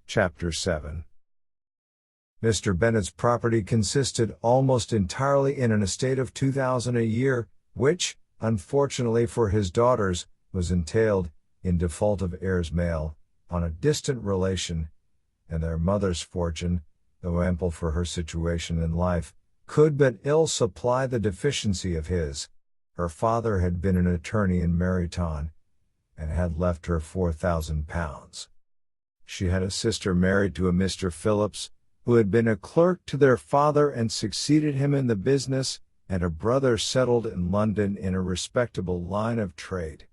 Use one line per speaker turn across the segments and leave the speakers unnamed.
Chapter 7. Mr. Bennet's property consisted almost entirely in an estate of £2,000 a year, which, unfortunately for his daughters, was entailed, in default of heirs male, on a distant relation, and their mother's fortune, though ample for her situation in life, could but ill supply the deficiency of his. Her father had been an attorney in Meryton, and had left her £4,000. She had a sister married to a Mr. Phillips, who had been a clerk to their father and succeeded him in the business, and a brother settled in London in a respectable line of trade.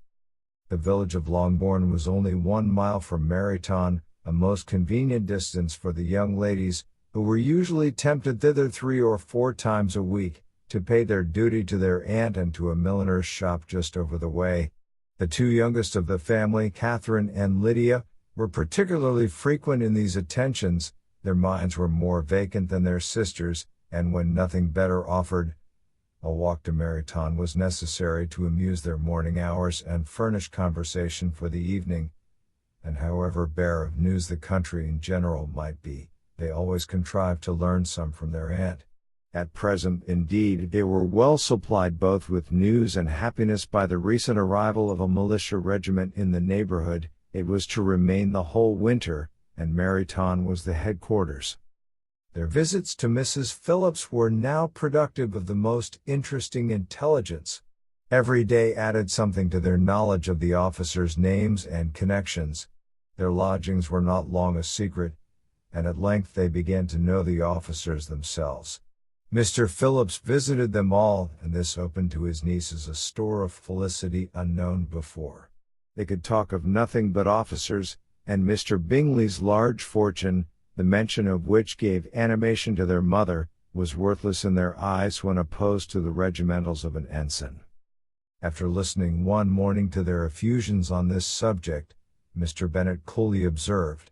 The village of Longbourn was only 1 mile from Meryton, a most convenient distance for the young ladies, who were usually tempted thither 3 or 4 times a week, to pay their duty to their aunt and to a milliner's shop just over the way. The 2 youngest of the family, Catherine and Lydia, were particularly frequent in these attentions. Their minds were more vacant than their sisters', and when nothing better offered, a walk to Meryton was necessary to amuse their morning hours and furnish conversation for the evening. And however bare of news the country in general might be, they always contrived to learn some from their aunt. At present, indeed, they were well supplied both with news and happiness by the recent arrival of a militia regiment in the neighborhood. It was to remain the whole winter, and Meryton was the headquarters. Their visits to Mrs. Phillips were now productive of the most interesting intelligence. Every day added something to their knowledge of the officers' names and connections. Their lodgings were not long a secret, and at length they began to know the officers themselves. Mr. Phillips visited them all, and this opened to his nieces a store of felicity unknown before. They could talk of nothing but officers, and Mr. Bingley's large fortune, the mention of which gave animation to their mother, was worthless in their eyes when opposed to the regimentals of an ensign. After listening one morning to their effusions on this subject, Mr. Bennet coolly observed,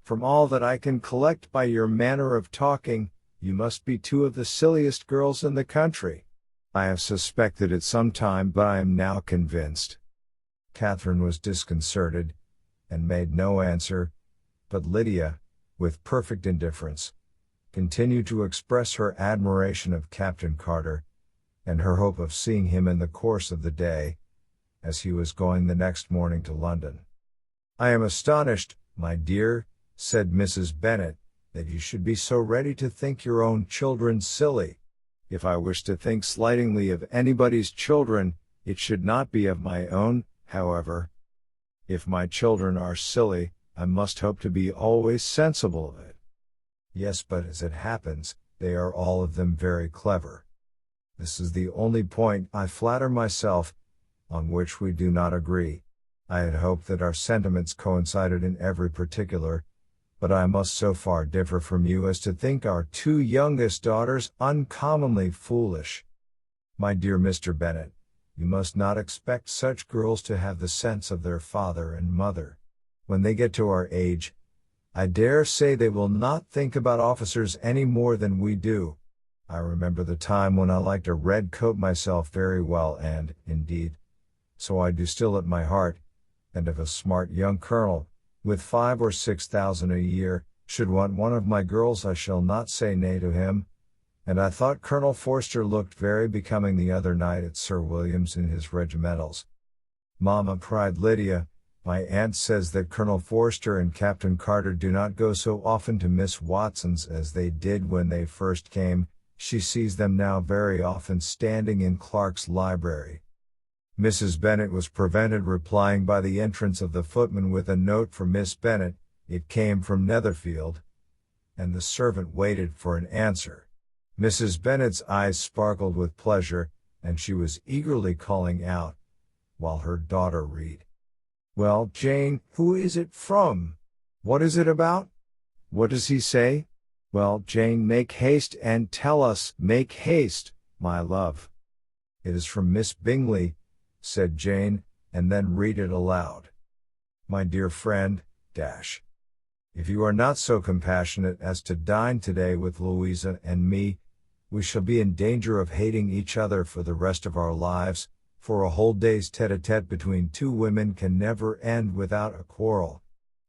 "From all that I can collect by your manner of talking, you must be 2 of the silliest girls in the country. I have suspected it some time, but I am now convinced." Catherine was disconcerted, and made no answer, but Lydia, with perfect indifference, continued to express her admiration of Captain Carter, and her hope of seeing him in the course of the day, as he was going the next morning to London. "I am astonished, my dear," said Mrs. Bennet, "that you should be so ready to think your own children silly. If I wish to think slightingly of anybody's children, it should not be of my own, however. If my children are silly, I must hope to be always sensible of it. Yes, but as it happens, they are all of them very clever. This is the only point, I flatter myself, on which we do not agree. I had hoped that our sentiments coincided in every particular, but I must so far differ from you as to think our 2 youngest daughters uncommonly foolish. My dear Mr. Bennet, you must not expect such girls to have the sense of their father and mother. When they get to our age, I dare say they will not think about officers any more than we do. I remember the time when I liked a red coat myself very well, and, indeed, so I do still at my heart, and if a smart young colonel, with 5,000 or 6,000 a year, should want one of my girls, I shall not say nay to him. And I thought Colonel Forster looked very becoming the other night at Sir William's in his regimentals." "Mamma," cried Lydia, "my aunt says that Colonel Forster and Captain Carter do not go so often to Miss Watson's as they did when they first came. She sees them now very often standing in Clark's library." Mrs. Bennet was prevented replying by the entrance of the footman with a note for Miss Bennet. It came from Netherfield, and the servant waited for an answer. Mrs. Bennet's eyes sparkled with pleasure, and she was eagerly calling out, while her daughter read, "Well, Jane, who is it from? What is it about? What does he say? Well, Jane, make haste and tell us. Make haste, my love." "It is from Miss Bingley," said Jane, and then read it aloud. "My dear friend, if you are not so compassionate as to dine today with Louisa and me, we shall be in danger of hating each other for the rest of our lives, for a whole day's tete-a-tete between 2 women can never end without a quarrel.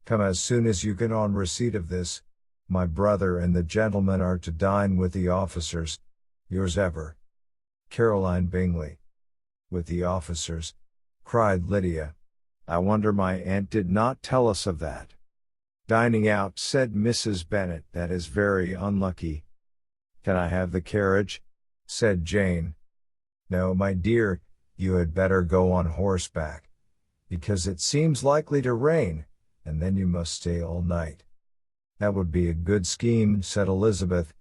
Come as soon as you can on receipt of this. My brother and the gentleman are to dine with the officers. Yours ever, Caroline Bingley. With the officers? Cried Lydia. I wonder my aunt did not tell us of that. Dining out, said Mrs. Bennet. That is very unlucky. Can I have the carriage? Said Jane. No, my dear, you had better go on horseback, because it seems likely to rain, and then you must stay all night. That would be a good scheme, said Elizabeth,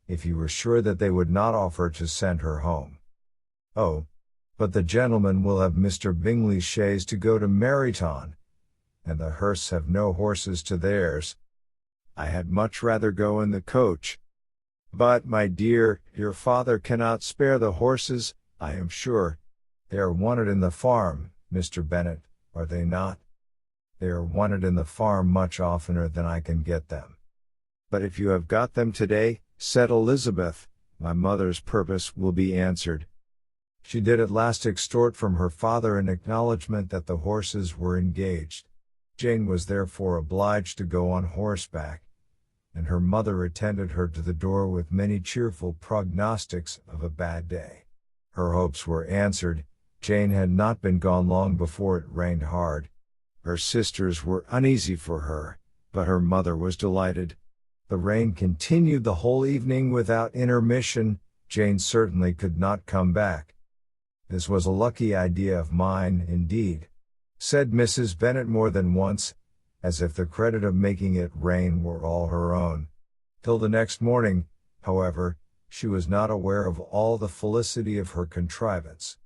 if you were sure that they would not offer to send her home. Oh, but the gentlemen will have Mr. Bingley's chaise to go to Meryton, and the Hursts have no horses to theirs. I had much rather go in the coach. But, my dear, your father cannot spare the horses, I am sure. They are wanted in the farm, Mr. Bennet, are they not? They are wanted in the farm much oftener than I can get them. But if you have got them today, said Elizabeth, my mother's purpose will be answered. She did at last extort from her father an acknowledgment that the horses were engaged. Jane was therefore obliged to go on horseback, and her mother attended her to the door with many cheerful prognostics of a bad day. Her hopes were answered. Jane had not been gone long before it rained hard. Her sisters were uneasy for her, but her mother was delighted. The rain continued the whole evening without intermission. Jane certainly could not come back. This was a lucky idea of mine, indeed, said Mrs. Bennet more than once, as if the credit of making it rain were all her own. Till the next morning, however, she was not aware of all the felicity of her contrivance.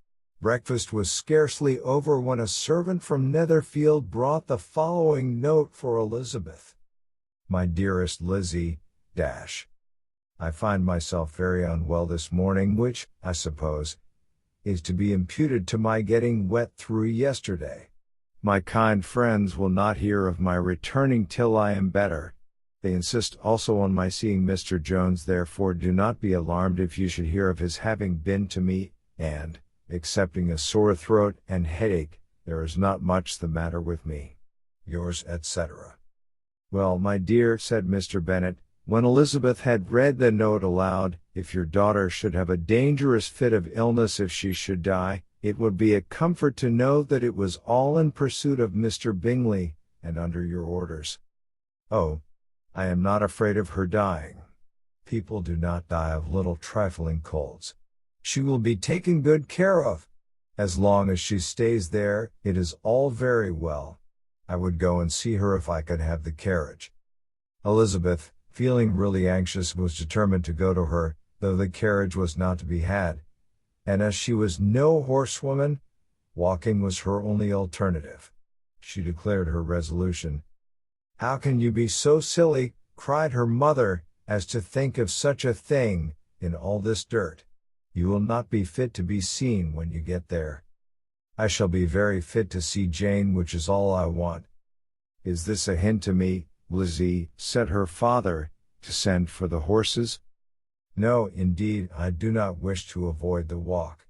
Breakfast was scarcely over when a servant from Netherfield brought the following note for Elizabeth. My dearest Lizzie, I find myself very unwell this morning, which, I suppose, is to be imputed to my getting wet through yesterday. My kind friends will not hear of my returning till I am better. They insist also on my seeing Mr. Jones, therefore do not be alarmed if you should hear of his having been to me, and, excepting a sore throat and headache, there is not much the matter with me. Yours, etc. Well, my dear, said Mr. Bennet, when Elizabeth had read the note aloud, if your daughter should have a dangerous fit of illness, if she should die, it would be a comfort to know that it was all in pursuit of Mr. Bingley, and under your orders. Oh, I am not afraid of her dying. People do not die of little trifling colds. She will be taken good care of. As long as she stays there, it is all very well. I would go and see her if I could have the carriage. Elizabeth, feeling really anxious, was determined to go to her, though the carriage was not to be had, and as she was no horsewoman, walking was her only alternative. She declared her resolution. How can you be so silly, cried her mother, as to think of such a thing, in all this dirt? You will not be fit to be seen when you get there. I shall be very fit to see Jane, which is all I want. Is this a hint to me, Lizzie, said her father, to send for the horses? No, indeed, I do not wish to avoid the walk.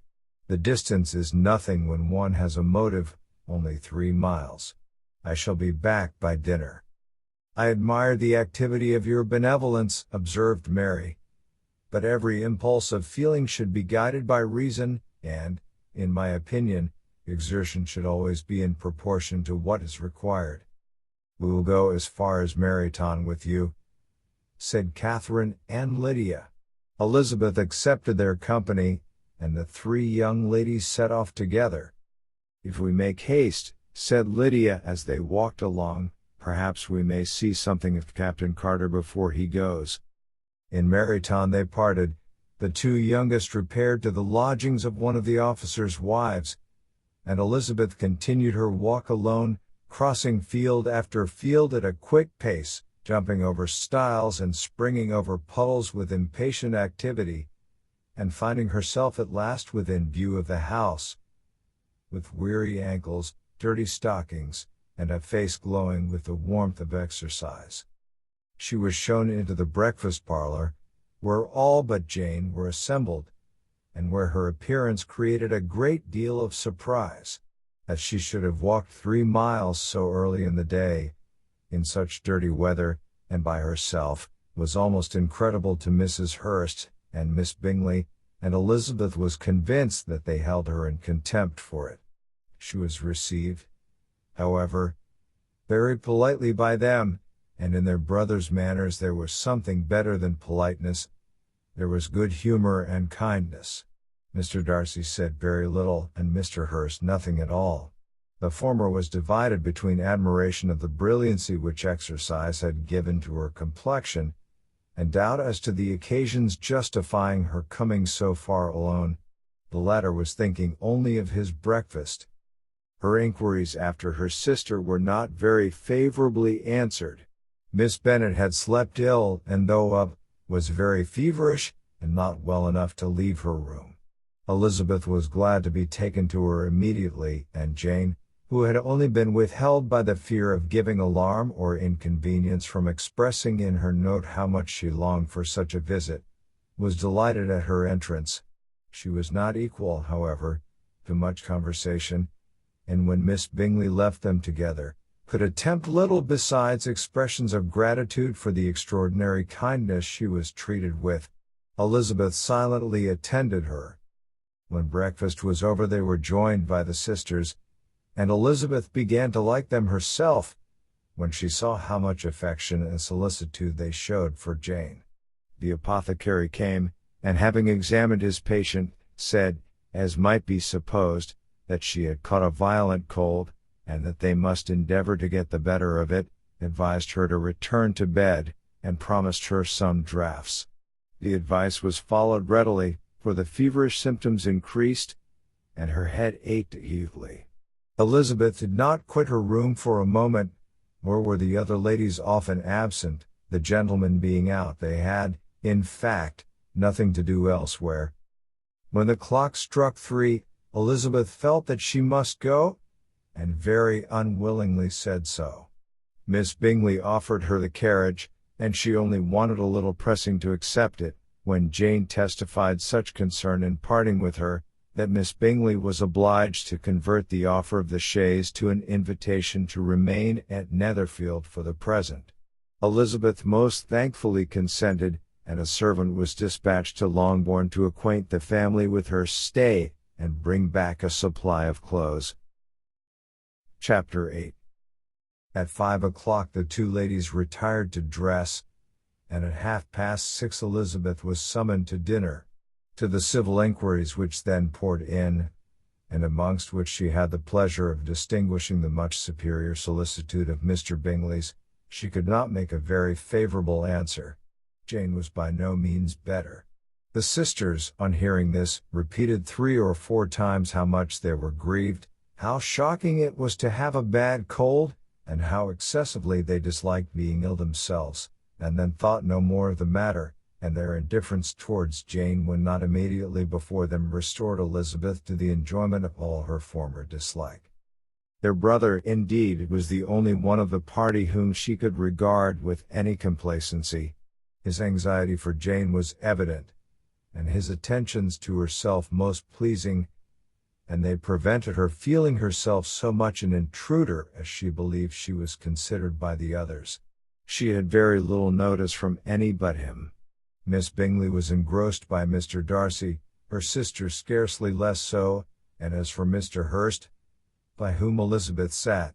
The distance is nothing when one has a motive, only 3 miles. I shall be back by dinner. I admire the activity of your benevolence, observed Mary. But every impulse of feeling should be guided by reason, and, in my opinion, exertion should always be in proportion to what is required. We will go as far as Meryton with you, said Catherine and Lydia. Elizabeth accepted their company, and the 3 young ladies set off together. If we make haste, said Lydia as they walked along, perhaps we may see something of Captain Carter before he goes. In Meryton they parted. The 2 youngest repaired to the lodgings of one of the officers' wives, and Elizabeth continued her walk alone, crossing field after field at a quick pace, jumping over stiles and springing over puddles with impatient activity, and finding herself at last within view of the house, with weary ankles, dirty stockings, and a face glowing with the warmth of exercise. She was shown into the breakfast parlor, where all but Jane were assembled, and where her appearance created a great deal of surprise. That she should have walked 3 miles so early in the day, in such dirty weather, and by herself, was almost incredible to Mrs. Hurst and Miss Bingley, and Elizabeth was convinced that they held her in contempt for it. She was received, however, very politely by them, and in their brother's manners there was something better than politeness. There was good humour and kindness. Mr. Darcy said very little, and Mr. Hurst nothing at all. The former was divided between admiration of the brilliancy which exercise had given to her complexion, and doubt as to the occasions justifying her coming so far alone. The latter was thinking only of his breakfast. Her inquiries after her sister were not very favourably answered. Miss Bennet had slept ill, and though up, was very feverish, and not well enough to leave her room. Elizabeth was glad to be taken to her immediately, and Jane, who had only been withheld by the fear of giving alarm or inconvenience from expressing in her note how much she longed for such a visit, was delighted at her entrance. She was not equal, however, to much conversation, and when Miss Bingley left them together, could attempt little besides expressions of gratitude for the extraordinary kindness she was treated with. Elizabeth silently attended her. When breakfast was over they were joined by the sisters, and Elizabeth began to like them herself, when she saw how much affection and solicitude they showed for Jane. The apothecary came, and having examined his patient, said, as might be supposed, that she had caught a violent cold, and that they must endeavor to get the better of it, advised her to return to bed, and promised her some draughts. The advice was followed readily, for the feverish symptoms increased, and her head ached heavily. Elizabeth did not quit her room for a moment, nor were the other ladies often absent, the gentlemen being out. They had, in fact, nothing to do elsewhere. When the clock struck 3, Elizabeth felt that she must go, and very unwillingly said so. Miss Bingley offered her the carriage, and she only wanted a little pressing to accept it, when Jane testified such concern in parting with her, that Miss Bingley was obliged to convert the offer of the chaise to an invitation to remain at Netherfield for the present. Elizabeth most thankfully consented, and a servant was dispatched to Longbourn to acquaint the family with her stay, and bring back a supply of clothes. Chapter 8. At 5 o'clock the two ladies retired to dress, and at 6:30 Elizabeth was summoned to dinner. To the civil inquiries which then poured in, and amongst which she had the pleasure of distinguishing the much superior solicitude of Mr. Bingley's, she could not make a very favourable answer. Jane was by no means better. The sisters, on hearing this, repeated 3 or 4 times how much they were grieved, how shocking it was to have a bad cold, and how excessively they disliked being ill themselves, and then thought no more of the matter, and their indifference towards Jane when not immediately before them restored Elizabeth to the enjoyment of all her former dislike. Their brother, indeed, was the only one of the party whom she could regard with any complacency. His anxiety for Jane was evident, and his attentions to herself most pleasing, and they prevented her feeling herself so much an intruder as she believed she was considered by the others. She had very little notice from any but him. Miss Bingley was engrossed by Mr. Darcy, her sister scarcely less so, and as for Mr. Hurst, by whom Elizabeth sat,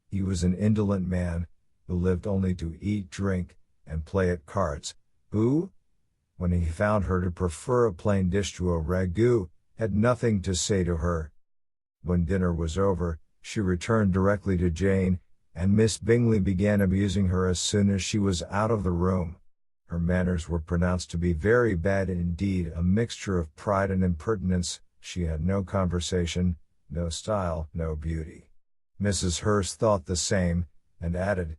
he was an indolent man, who lived only to eat, drink, and play at cards, who, when he found her to prefer a plain dish to a ragout, had nothing to say to her. When dinner was over, she returned directly to Jane, and Miss Bingley began abusing her as soon as she was out of the room. Her manners were pronounced to be very bad indeed, a mixture of pride and impertinence. She had no conversation, no style, no beauty. Mrs. Hurst thought the same, and added,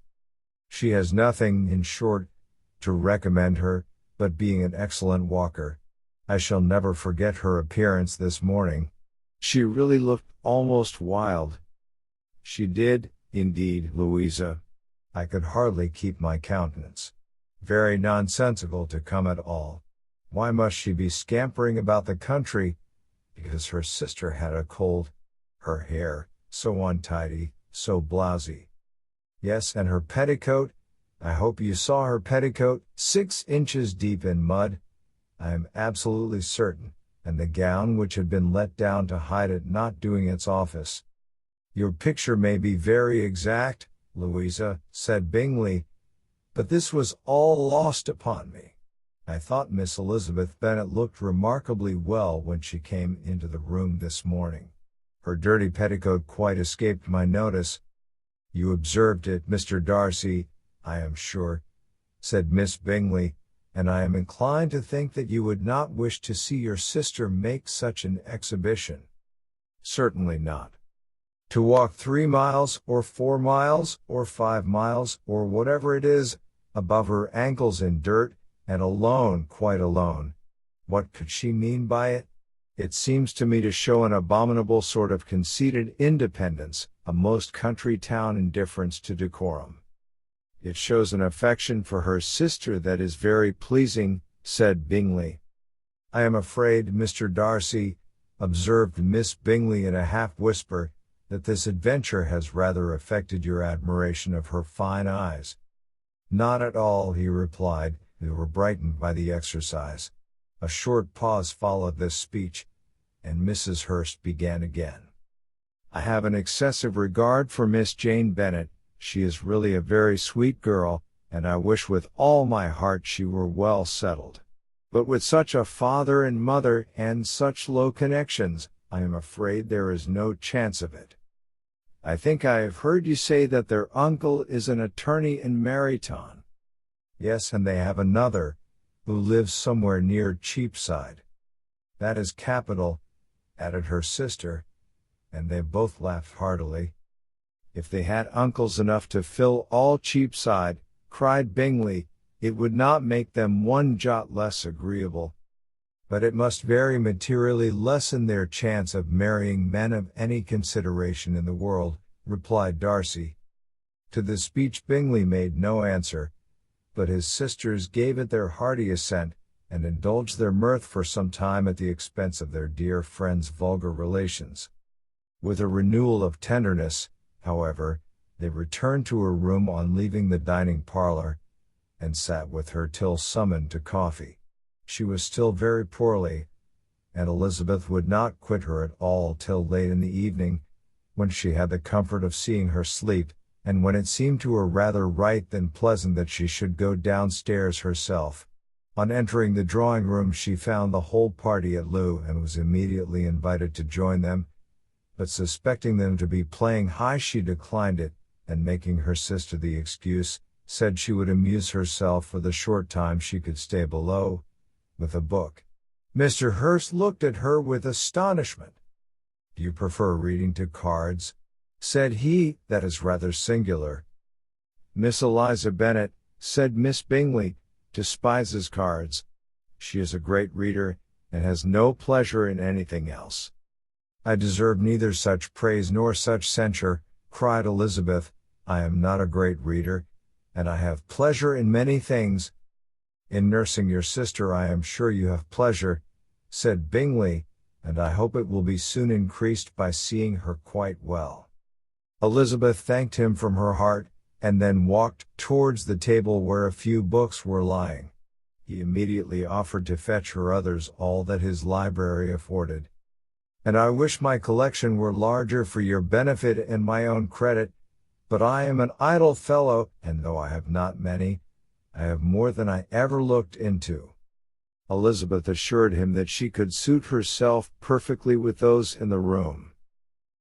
"She has nothing, in short, to recommend her, but being an excellent walker. I shall never forget her appearance this morning. She really looked almost wild." "She did, indeed, Louisa. I could hardly keep my countenance. Very nonsensical to come at all. Why must she be scampering about the country? Because her sister had a cold. Her hair, so untidy, so blousy. Yes, and her petticoat. I hope you saw her petticoat, 6 inches deep in mud. I am absolutely certain, and the gown which had been let down to hide it not doing its office. Your picture may be very exact, Louisa, said Bingley, but this was all lost upon me. I thought Miss Elizabeth Bennet looked remarkably well when she came into the room this morning. Her dirty petticoat quite escaped my notice. You observed it, Mr. Darcy, I am sure, said Miss Bingley, and I am inclined to think that you would not wish to see your sister make such an exhibition. Certainly not. To walk 3 miles, or 4 miles, or 5 miles, or whatever it is, above her ankles in dirt, and alone, quite alone. What could she mean by it? It seems to me to show an abominable sort of conceited independence, a most country town indifference to decorum. It shows an affection for her sister that is very pleasing, said Bingley. I am afraid, Mr. Darcy, observed Miss Bingley in a half-whisper, that this adventure has rather affected your admiration of her fine eyes. Not at all, he replied, they were brightened by the exercise. A short pause followed this speech, and Mrs. Hurst began again. I have an excessive regard for Miss Jane Bennet. She is really a very sweet girl, and I wish with all my heart she were well settled. But with such a father and mother, and such low connections, I am afraid there is no chance of it. I think I have heard you say that their uncle is an attorney in Meryton. Yes, and they have another, who lives somewhere near Cheapside. That is capital, added her sister, and they both laughed heartily. If they had uncles enough to fill all Cheapside, cried Bingley, it would not make them one jot less agreeable. But it must very materially lessen their chance of marrying men of any consideration in the world, replied Darcy. To this speech Bingley made no answer, but his sisters gave it their hearty assent, and indulged their mirth for some time at the expense of their dear friend's vulgar relations. With a renewal of tenderness, however, they returned to her room on leaving the dining parlor, and sat with her till summoned to coffee. She was still very poorly, and Elizabeth would not quit her at all till late in the evening, when she had the comfort of seeing her sleep, and when it seemed to her rather right than pleasant that she should go downstairs herself. On entering the drawing-room she found the whole party at loo and was immediately invited to join them, but suspecting them to be playing high she declined it, and making her sister the excuse, said she would amuse herself for the short time she could stay below, with a book. Mr. Hurst looked at her with astonishment. Do you prefer reading to cards? Said he, that is rather singular. Miss Eliza Bennet, said Miss Bingley, despises cards. She is a great reader, and has no pleasure in anything else. I deserve neither such praise nor such censure, cried Elizabeth. I am not a great reader, and I have pleasure in many things. In nursing your sister I am sure you have pleasure, said Bingley, and I hope it will be soon increased by seeing her quite well. Elizabeth thanked him from her heart, and then walked towards the table where a few books were lying. He immediately offered to fetch her others all that his library afforded. And I wish my collection were larger for your benefit and my own credit, but I am an idle fellow, and though I have not many, I have more than I ever looked into. Elizabeth assured him that she could suit herself perfectly with those in the room.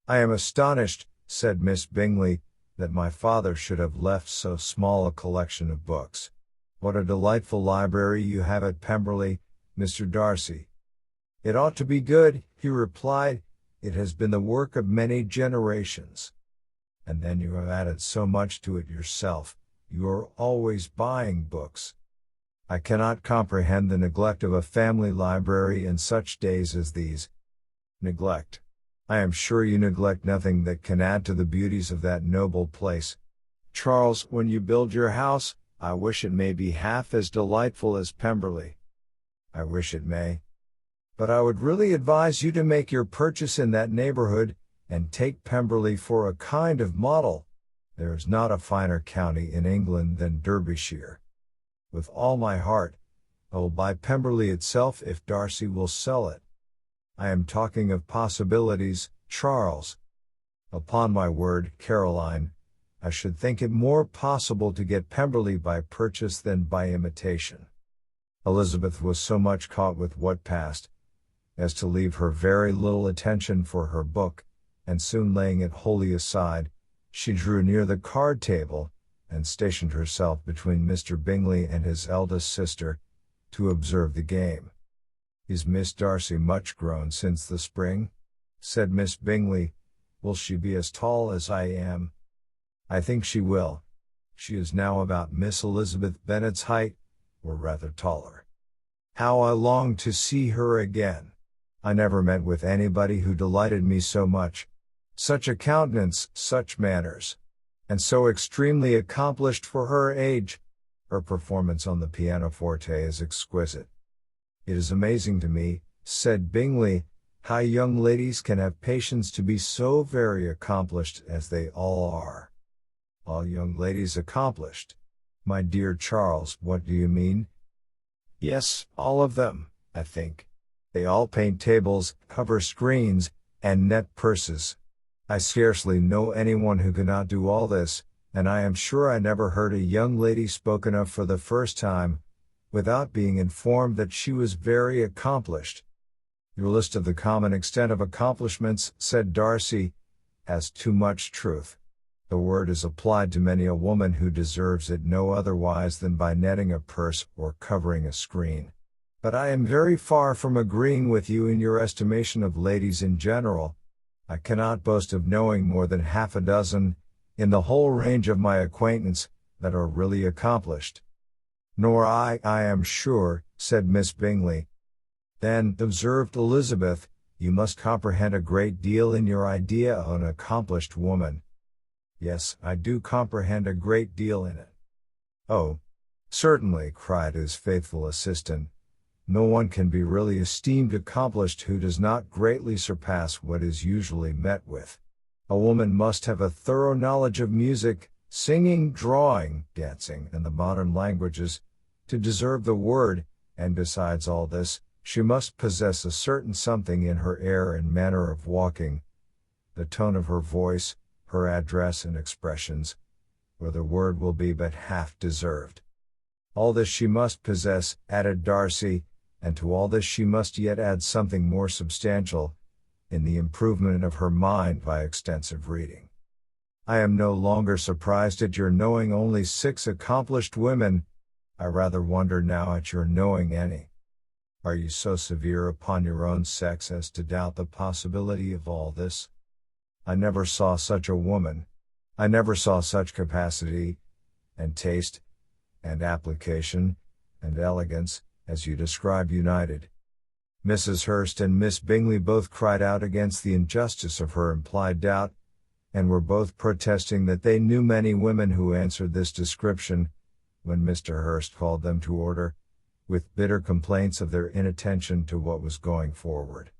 I am astonished, said Miss Bingley, that my father should have left so small a collection of books. What a delightful library you have at Pemberley, Mr. Darcy. It ought to be good, he replied. It has been the work of many generations. And then you have added so much to it yourself. You are always buying books. I cannot comprehend the neglect of a family library in such days as these. Neglect. I am sure you neglect nothing that can add to the beauties of that noble place. Charles, when you build your house, I wish it may be half as delightful as Pemberley. I wish it may. But I would really advise you to make your purchase in that neighborhood, and take Pemberley for a kind of model. There is not a finer county in England than Derbyshire. With all my heart, I will buy Pemberley itself if Darcy will sell it. I am talking of possibilities, Charles. Upon my word, Caroline, I should think it more possible to get Pemberley by purchase than by imitation. Elizabeth was so much caught with what passed, as to leave her very little attention for her book, and soon laying it wholly aside, she drew near the card table, and stationed herself between Mr. Bingley and his eldest sister, to observe the game. "Is Miss Darcy much grown since the spring?" said Miss Bingley. "Will she be as tall as I am?" "I think she will. She is now about Miss Elizabeth Bennet's height, or rather taller. How I long to see her again! I never met with anybody who delighted me so much. Such a countenance, such manners, and so extremely accomplished for her age. Her performance on the pianoforte is exquisite." "It is amazing to me," said Bingley, "how young ladies can have patience to be so very accomplished as they all are." "All young ladies accomplished? My dear Charles, what do you mean?" "Yes, all of them, I think. They all paint tables, cover screens, and net purses. I scarcely know anyone who cannot do all this, and I am sure I never heard a young lady spoken of for the first time, without being informed that she was very accomplished." "Your list of the common extent of accomplishments," said Darcy, "has too much truth. The word is applied to many a woman who deserves it no otherwise than by netting a purse or covering a screen. But I am very far from agreeing with you in your estimation of ladies in general. I cannot boast of knowing more than half a dozen, in the whole range of my acquaintance, that are really accomplished." "Nor I am sure," said Miss Bingley. "Then," observed Elizabeth, "you must comprehend a great deal in your idea of an accomplished woman." "Yes, I do comprehend a great deal in it." "Oh, certainly," cried his faithful assistant. "No one can be really esteemed accomplished who does not greatly surpass what is usually met with. A woman must have a thorough knowledge of music, singing, drawing, dancing, and the modern languages, to deserve the word, and besides all this, she must possess a certain something in her air and manner of walking, the tone of her voice, her address and expressions, or the word will be but half deserved. All this she must possess," added Darcy, "and to all this she must yet add something more substantial, in the improvement of her mind by extensive reading. I am no longer surprised at your knowing only 6 accomplished women. I rather wonder now at your knowing any. Are you so severe upon your own sex as to doubt the possibility of all this? I never saw such a woman. I never saw such capacity, and taste, and application, and elegance, as you describe united." Mrs. Hurst and Miss Bingley both cried out against the injustice of her implied doubt, and were both protesting that they knew many women who answered this description, when Mr. Hurst called them to order, with bitter complaints of their inattention to what was going forward.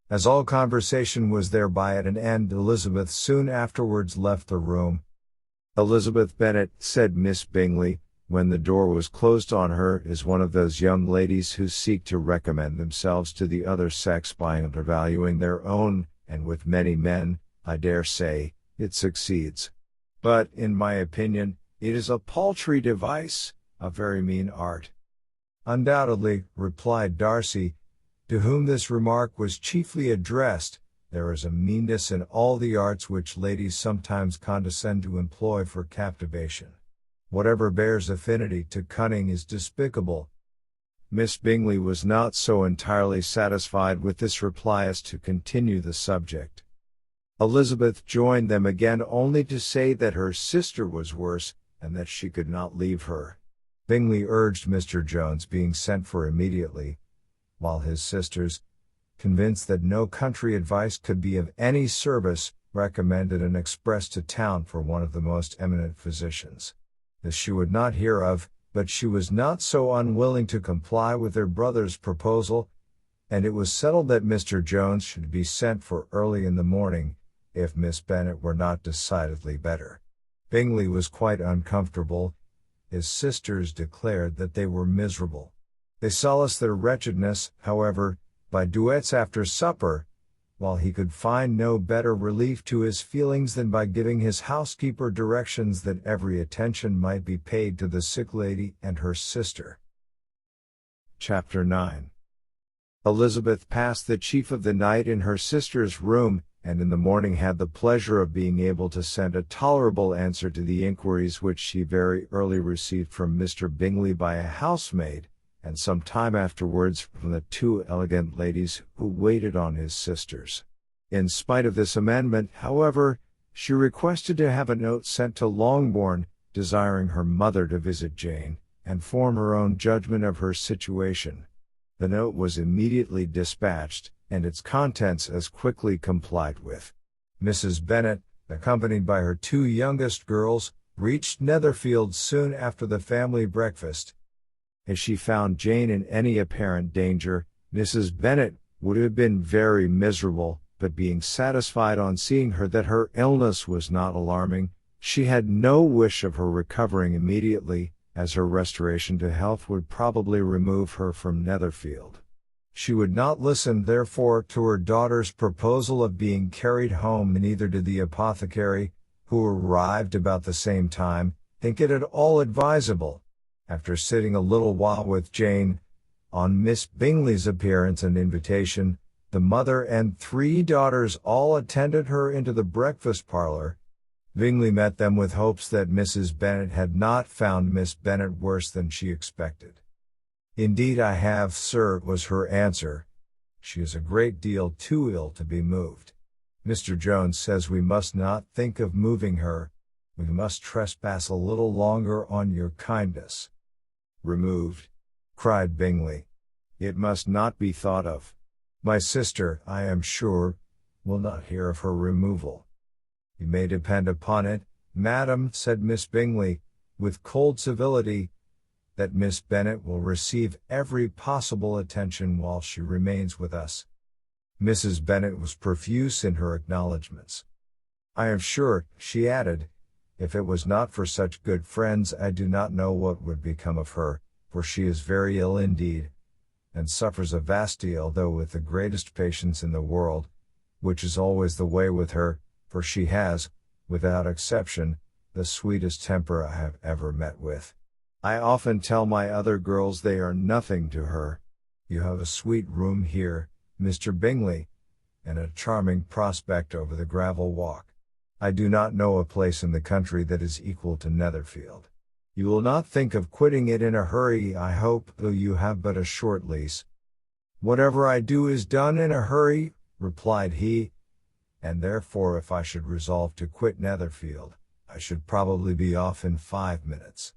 As all conversation was thereby at an end, Elizabeth soon afterwards left the room. "Elizabeth Bennet," said Miss Bingley, when the door was closed on her, "is one of those young ladies who seek to recommend themselves to the other sex by undervaluing their own, and with many men, I dare say, it succeeds. But, in my opinion, it is a paltry device, a very mean art." "Undoubtedly," replied Darcy, to whom this remark was chiefly addressed, "there is a meanness in all the arts which ladies sometimes condescend to employ for captivation. Whatever bears affinity to cunning is despicable." Miss Bingley was not so entirely satisfied with this reply as to continue the subject. Elizabeth joined them again only to say that her sister was worse, and that she could not leave her. Bingley urged Mr. Jones being sent for immediately, while his sisters, convinced that no country advice could be of any service, recommended an express to town for one of the most eminent physicians. This she would not hear of, but she was not so unwilling to comply with their brother's proposal, and it was settled that Mr. Jones should be sent for early in the morning, if Miss Bennet were not decidedly better. Bingley was quite uncomfortable. His sisters declared that they were miserable. They solaced their wretchedness, however, by duets after supper, while he could find no better relief to his feelings than by giving his housekeeper directions that every attention might be paid to the sick lady and her sister. Chapter 9. Elizabeth passed the chief of the night in her sister's room, and in the morning had the pleasure of being able to send a tolerable answer to the inquiries which she very early received from Mr. Bingley by a housemaid, and some time afterwards from the two elegant ladies who waited on his sisters. In spite of this amendment, however, she requested to have a note sent to Longbourn, desiring her mother to visit Jane, and form her own judgment of her situation. The note was immediately dispatched, and its contents as quickly complied with. Mrs. Bennet, accompanied by her two youngest girls, reached Netherfield soon after the family breakfast. If she found Jane in any apparent danger, Mrs. Bennet would have been very miserable, but being satisfied on seeing her that her illness was not alarming, she had no wish of her recovering immediately, as her restoration to health would probably remove her from Netherfield. She would not listen therefore to her daughter's proposal of being carried home, neither did the apothecary, who arrived about the same time, think it at all advisable. After sitting a little while with Jane, on Miss Bingley's appearance and invitation, the mother and three daughters all attended her into the breakfast parlour. Bingley met them with hopes that Mrs. Bennet had not found Miss Bennet worse than she expected. "Indeed I have, sir," was her answer. "She is a great deal too ill to be moved. Mr. Jones says we must not think of moving her. We must trespass a little longer on your kindness." "Removed?" cried Bingley. "It must not be thought of. My sister, I am sure, will not hear of her removal." "You may depend upon it, madam," said Miss Bingley, with cold civility, "that Miss Bennet will receive every possible attention while she remains with us." Mrs. Bennet was profuse in her acknowledgments. "I am sure," she added, "if it was not for such good friends I do not know what would become of her, for she is very ill indeed, and suffers a vast deal, though with the greatest patience in the world, which is always the way with her, for she has, without exception, the sweetest temper I have ever met with. I often tell my other girls they are nothing to her. You have a sweet room here, Mr. Bingley, and a charming prospect over the gravel walk. I do not know a place in the country that is equal to Netherfield. You will not think of quitting it in a hurry, I hope, though you have but a short lease." "Whatever I do is done in a hurry," replied he, "and therefore if I should resolve to quit Netherfield, I should probably be off in 5 minutes.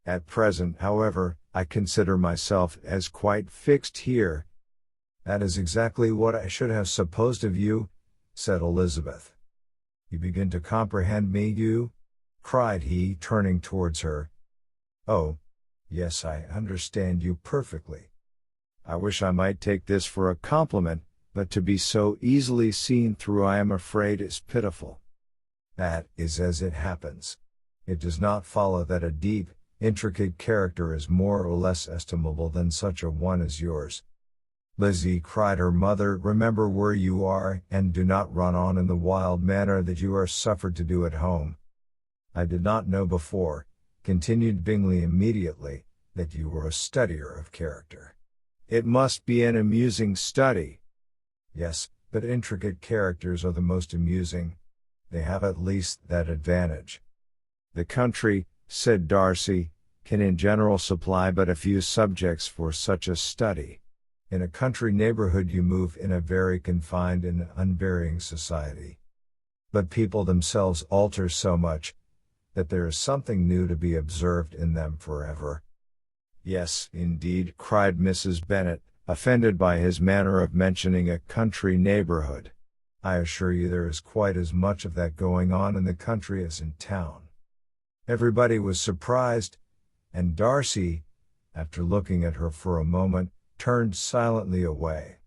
At present, however, I consider myself as quite fixed here." "That is exactly what I should have supposed of you," said Elizabeth. "You begin to comprehend me, you?" cried he, turning towards her. "Oh, yes, I understand you perfectly. I wish I might take this for a compliment, but to be so easily seen through I am afraid is pitiful. That is as it happens. It does not follow that a deep, intricate character is more or less estimable than such a one as yours." "Lizzie," cried her mother, "remember where you are, and do not run on in the wild manner that you are suffered to do at home. I did not know before," continued Bingley immediately, "that you were a studier of character. It must be an amusing study." "Yes, but intricate characters are the most amusing. They have at least that advantage." "The country," said Darcy, "can in general supply but a few subjects for such a study. In a country neighborhood you move in a very confined and unvarying society. But people themselves alter so much, that there is something new to be observed in them forever." "Yes, indeed," cried Mrs. Bennet, offended by his manner of mentioning a country neighborhood. "I assure you there is quite as much of that going on in the country as in town." Everybody was surprised, and Darcy, after looking at her for a moment, turned silently away.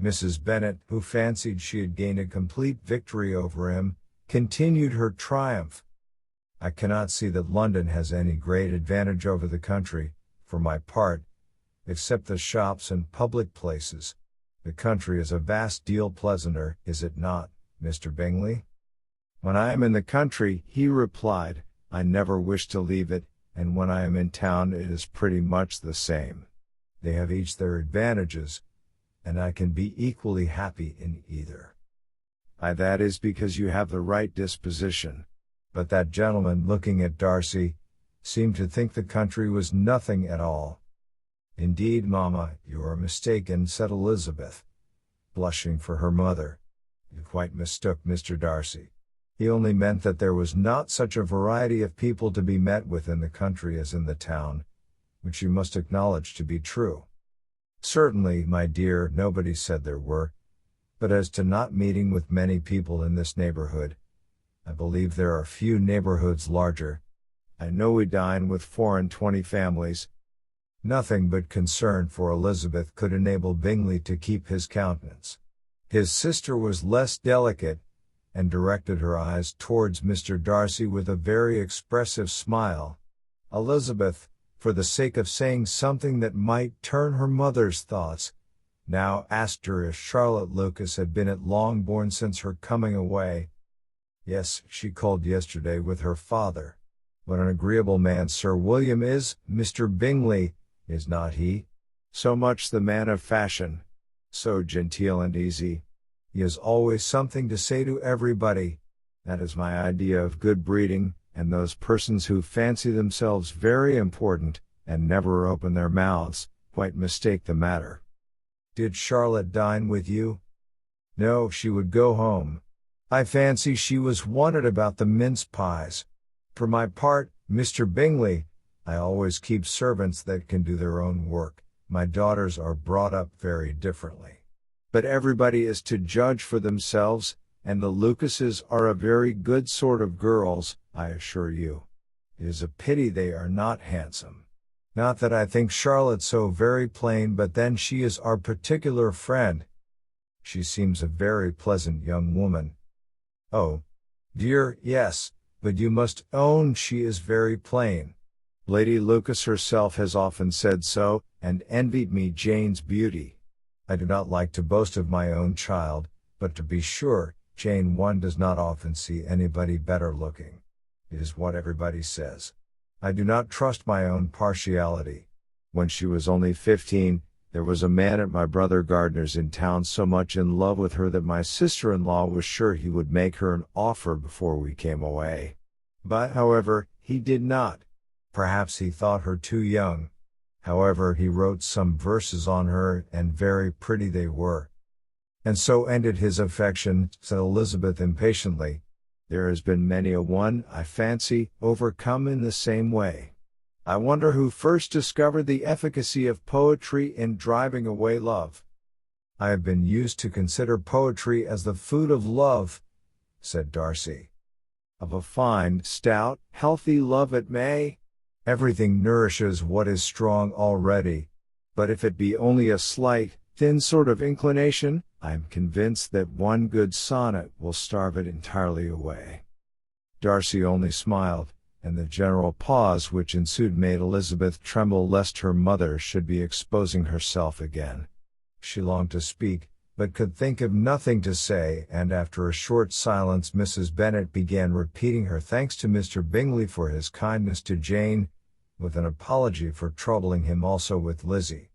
Mrs. Bennet, who fancied she had gained a complete victory over him, continued her triumph. I cannot see that London has any great advantage over the country, for my part, except the shops and public places. The country is a vast deal pleasanter, is it not, Mr. Bingley? When I am in the country, he replied, I never wish to leave it, and when I am in town it is pretty much the same. They have each their advantages, and I can be equally happy in either. That is because you have the right disposition. But that gentleman, looking at Darcy, seemed to think the country was nothing at all. Indeed, mamma, you are mistaken, said Elizabeth, blushing for her mother. You quite mistook Mr. Darcy. He only meant that there was not such a variety of people to be met with in the country as in the town, which you must acknowledge to be true. Certainly, my dear, nobody said there were, but as to not meeting with many people in this neighborhood, I believe there are few neighborhoods larger. I know we dine with 24 families. Nothing but concern for Elizabeth could enable Bingley to keep his countenance. His sister was less delicate, and directed her eyes towards Mr. Darcy with a very expressive smile. Elizabeth, for the sake of saying something that might turn her mother's thoughts, now asked her if Charlotte Lucas had been at Longbourn since her coming away. Yes, she called yesterday with her father. What an agreeable man Sir William is, Mr. Bingley, is not he? So much the man of fashion. So genteel and easy. He has always something to say to everybody. That is my idea of good breeding, and those persons who fancy themselves very important, and never open their mouths, quite mistake the matter. Did Charlotte dine with you? No, she would go home. I fancy she was wanted about the mince pies. For my part, Mr. Bingley, I always keep servants that can do their own work. My daughters are brought up very differently. But everybody is to judge for themselves, and the Lucases are a very good sort of girls, I assure you. It is a pity they are not handsome. Not that I think Charlotte so very plain, but then she is our particular friend. She seems a very pleasant young woman. Oh, dear, yes, but you must own she is very plain. Lady Lucas herself has often said so, and envied me Jane's beauty. I do not like to boast of my own child, but to be sure, Jane one does not often see anybody better looking. It is what everybody says. I do not trust my own partiality. When she was only 15, there was a man at my brother Gardner's in town so much in love with her that my sister-in-law was sure he would make her an offer before we came away. But, however, he did not. Perhaps he thought her too young. However, he wrote some verses on her, and very pretty they were. And so ended his affection, said Elizabeth impatiently. There has been many a one, I fancy, overcome in the same way. I wonder who first discovered the efficacy of poetry in driving away love. I have been used to consider poetry as the food of love, said Darcy. Of a fine, stout, healthy love it may. Everything nourishes what is strong already. But if it be only a slight, thin sort of inclination, I am convinced that one good sonnet will starve it entirely away. Darcy only smiled, and the general pause which ensued made Elizabeth tremble lest her mother should be exposing herself again. She longed to speak, but could think of nothing to say, and after a short silence Mrs. Bennet began repeating her thanks to Mr. Bingley for his kindness to Jane, with an apology for troubling him also with Lizzie.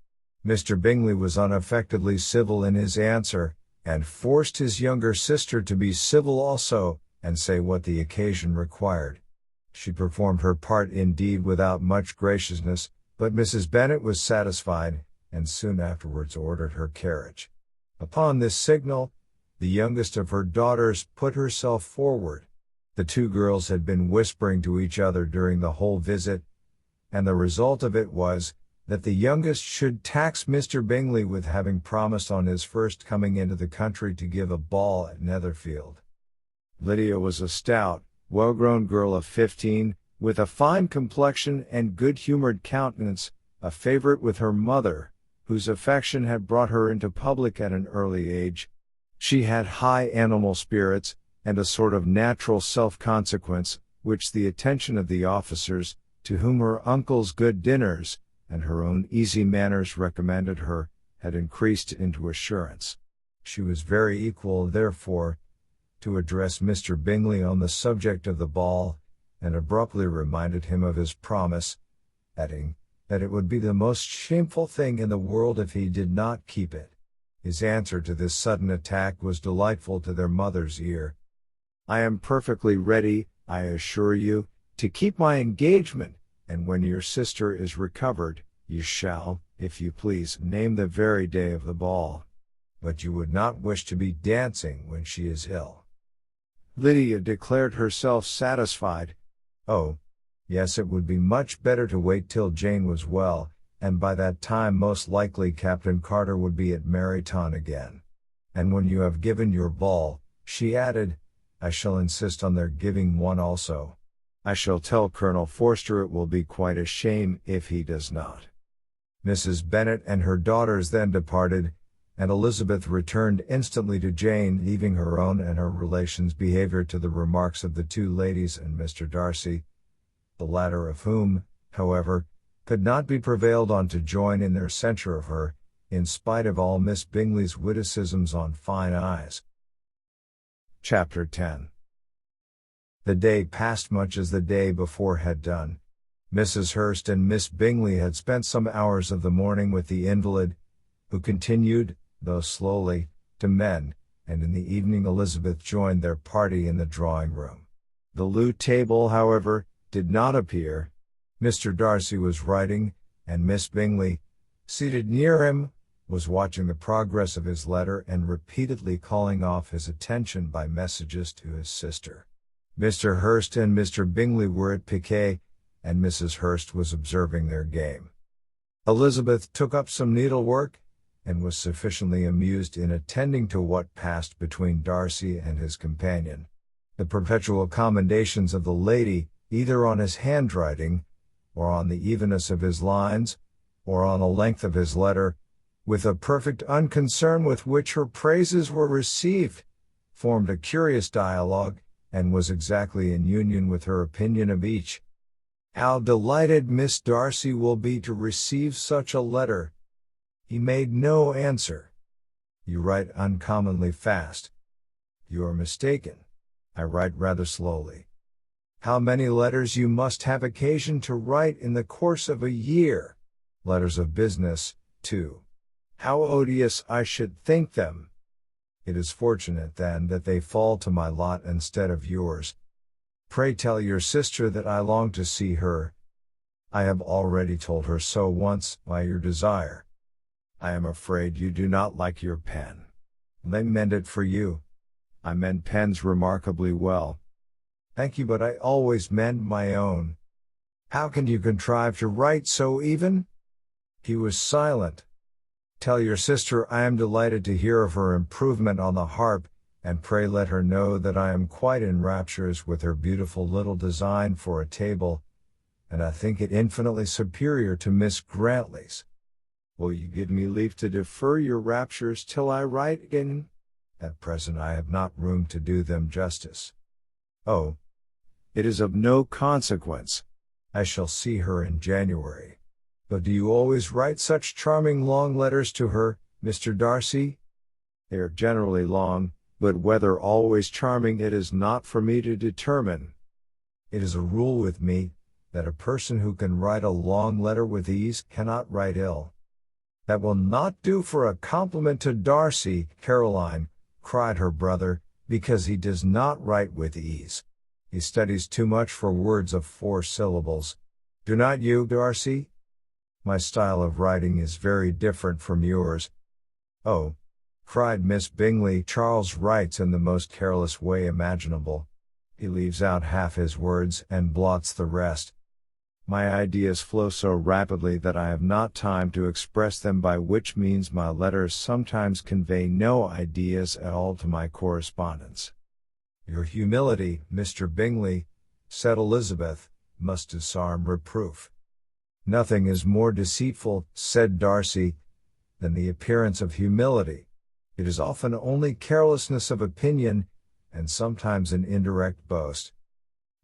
Mr. Bingley was unaffectedly civil in his answer, and forced his younger sister to be civil also, and say what the occasion required. She performed her part indeed without much graciousness, but Mrs. Bennet was satisfied, and soon afterwards ordered her carriage. Upon this signal, the youngest of her daughters put herself forward. The two girls had been whispering to each other during the whole visit, and the result of it was, that the youngest should tax Mr. Bingley with having promised on his first coming into the country to give a ball at Netherfield. Lydia was a stout, well-grown girl of 15, with a fine complexion and good-humored countenance, a favorite with her mother, whose affection had brought her into public at an early age. She had high animal spirits, and a sort of natural self-consequence, which the attention of the officers, to whom her uncle's good dinners, and her own easy manners recommended her, had increased into assurance. She was very equal, therefore, to address Mr. Bingley on the subject of the ball, and abruptly reminded him of his promise, adding, that it would be the most shameful thing in the world if he did not keep it. His answer to this sudden attack was delightful to their mother's ear. "I am perfectly ready, I assure you, to keep my engagement, and when your sister is recovered, you shall, if you please, name the very day of the ball. But you would not wish to be dancing when she is ill." Lydia declared herself satisfied. Oh, yes, it would be much better to wait till Jane was well, and by that time most likely Captain Carter would be at Meryton again. "And when you have given your ball," she added, "I shall insist on their giving one also. I shall tell Colonel Forster it will be quite a shame if he does not." Mrs. Bennet and her daughters then departed, and Elizabeth returned instantly to Jane, leaving her own and her relations' behavior to the remarks of the two ladies and Mr. Darcy, the latter of whom, however, could not be prevailed on to join in their censure of her, in spite of all Miss Bingley's witticisms on fine eyes. Chapter 10. The day passed much as the day before had done. Mrs. Hurst and Miss Bingley had spent some hours of the morning with the invalid, who continued, though slowly, to mend, and in the evening Elizabeth joined their party in the drawing-room. The loo table, however, did not appear. Mr. Darcy was writing, and Miss Bingley, seated near him, was watching the progress of his letter and repeatedly calling off his attention by messages to his sister. Mr. Hurst and Mr. Bingley were at piquet, and Mrs. Hurst was observing their game. Elizabeth took up some needlework, and was sufficiently amused in attending to what passed between Darcy and his companion. The perpetual commendations of the lady, either on his handwriting, or on the evenness of his lines, or on the length of his letter, with a perfect unconcern with which her praises were received, formed a curious dialogue, and was exactly in union with her opinion of each. "How delighted Miss Darcy will be to receive such a letter." He made no answer. "You write uncommonly fast." "You are mistaken. I write rather slowly." "How many letters you must have occasion to write in the course of a year. Letters of business, too. How odious I should think them. It is fortunate, then, that they fall to my lot instead of yours. Pray tell your sister that I long to see her. I have already told her so once, by your desire. I am afraid you do not like your pen. They mend it for you. I mend pens remarkably well. Thank you, but I always mend my own. How can you contrive to write so even?" He was silent. "Tell your sister I am delighted to hear of her improvement on the harp, and pray let her know that I am quite in raptures with her beautiful little design for a table, and I think it infinitely superior to Miss Grantley's. Will you give me leave to defer your raptures till I write again? At present I have not room to do them justice." "Oh, it is of no consequence. I shall see her in January. But do you always write such charming long letters to her, Mr. Darcy?" "They are generally long, but whether always charming it is not for me to determine. It is a rule with me, that a person who can write a long letter with ease cannot write ill." "That will not do for a compliment to Darcy, Caroline," cried her brother, "because he does not write with ease. He studies too much for words of 4 syllables. Do not you, Darcy? My style of writing is very different from yours." "Oh," cried Miss Bingley, "Charles writes in the most careless way imaginable. He leaves out half his words and blots the rest. My ideas flow so rapidly that I have not time to express them, by which means my letters sometimes convey no ideas at all to my correspondents." "Your humility, Mr. Bingley," said Elizabeth, "must disarm reproof." "Nothing is more deceitful," said Darcy, "than the appearance of humility. It is often only carelessness of opinion, and sometimes an indirect boast."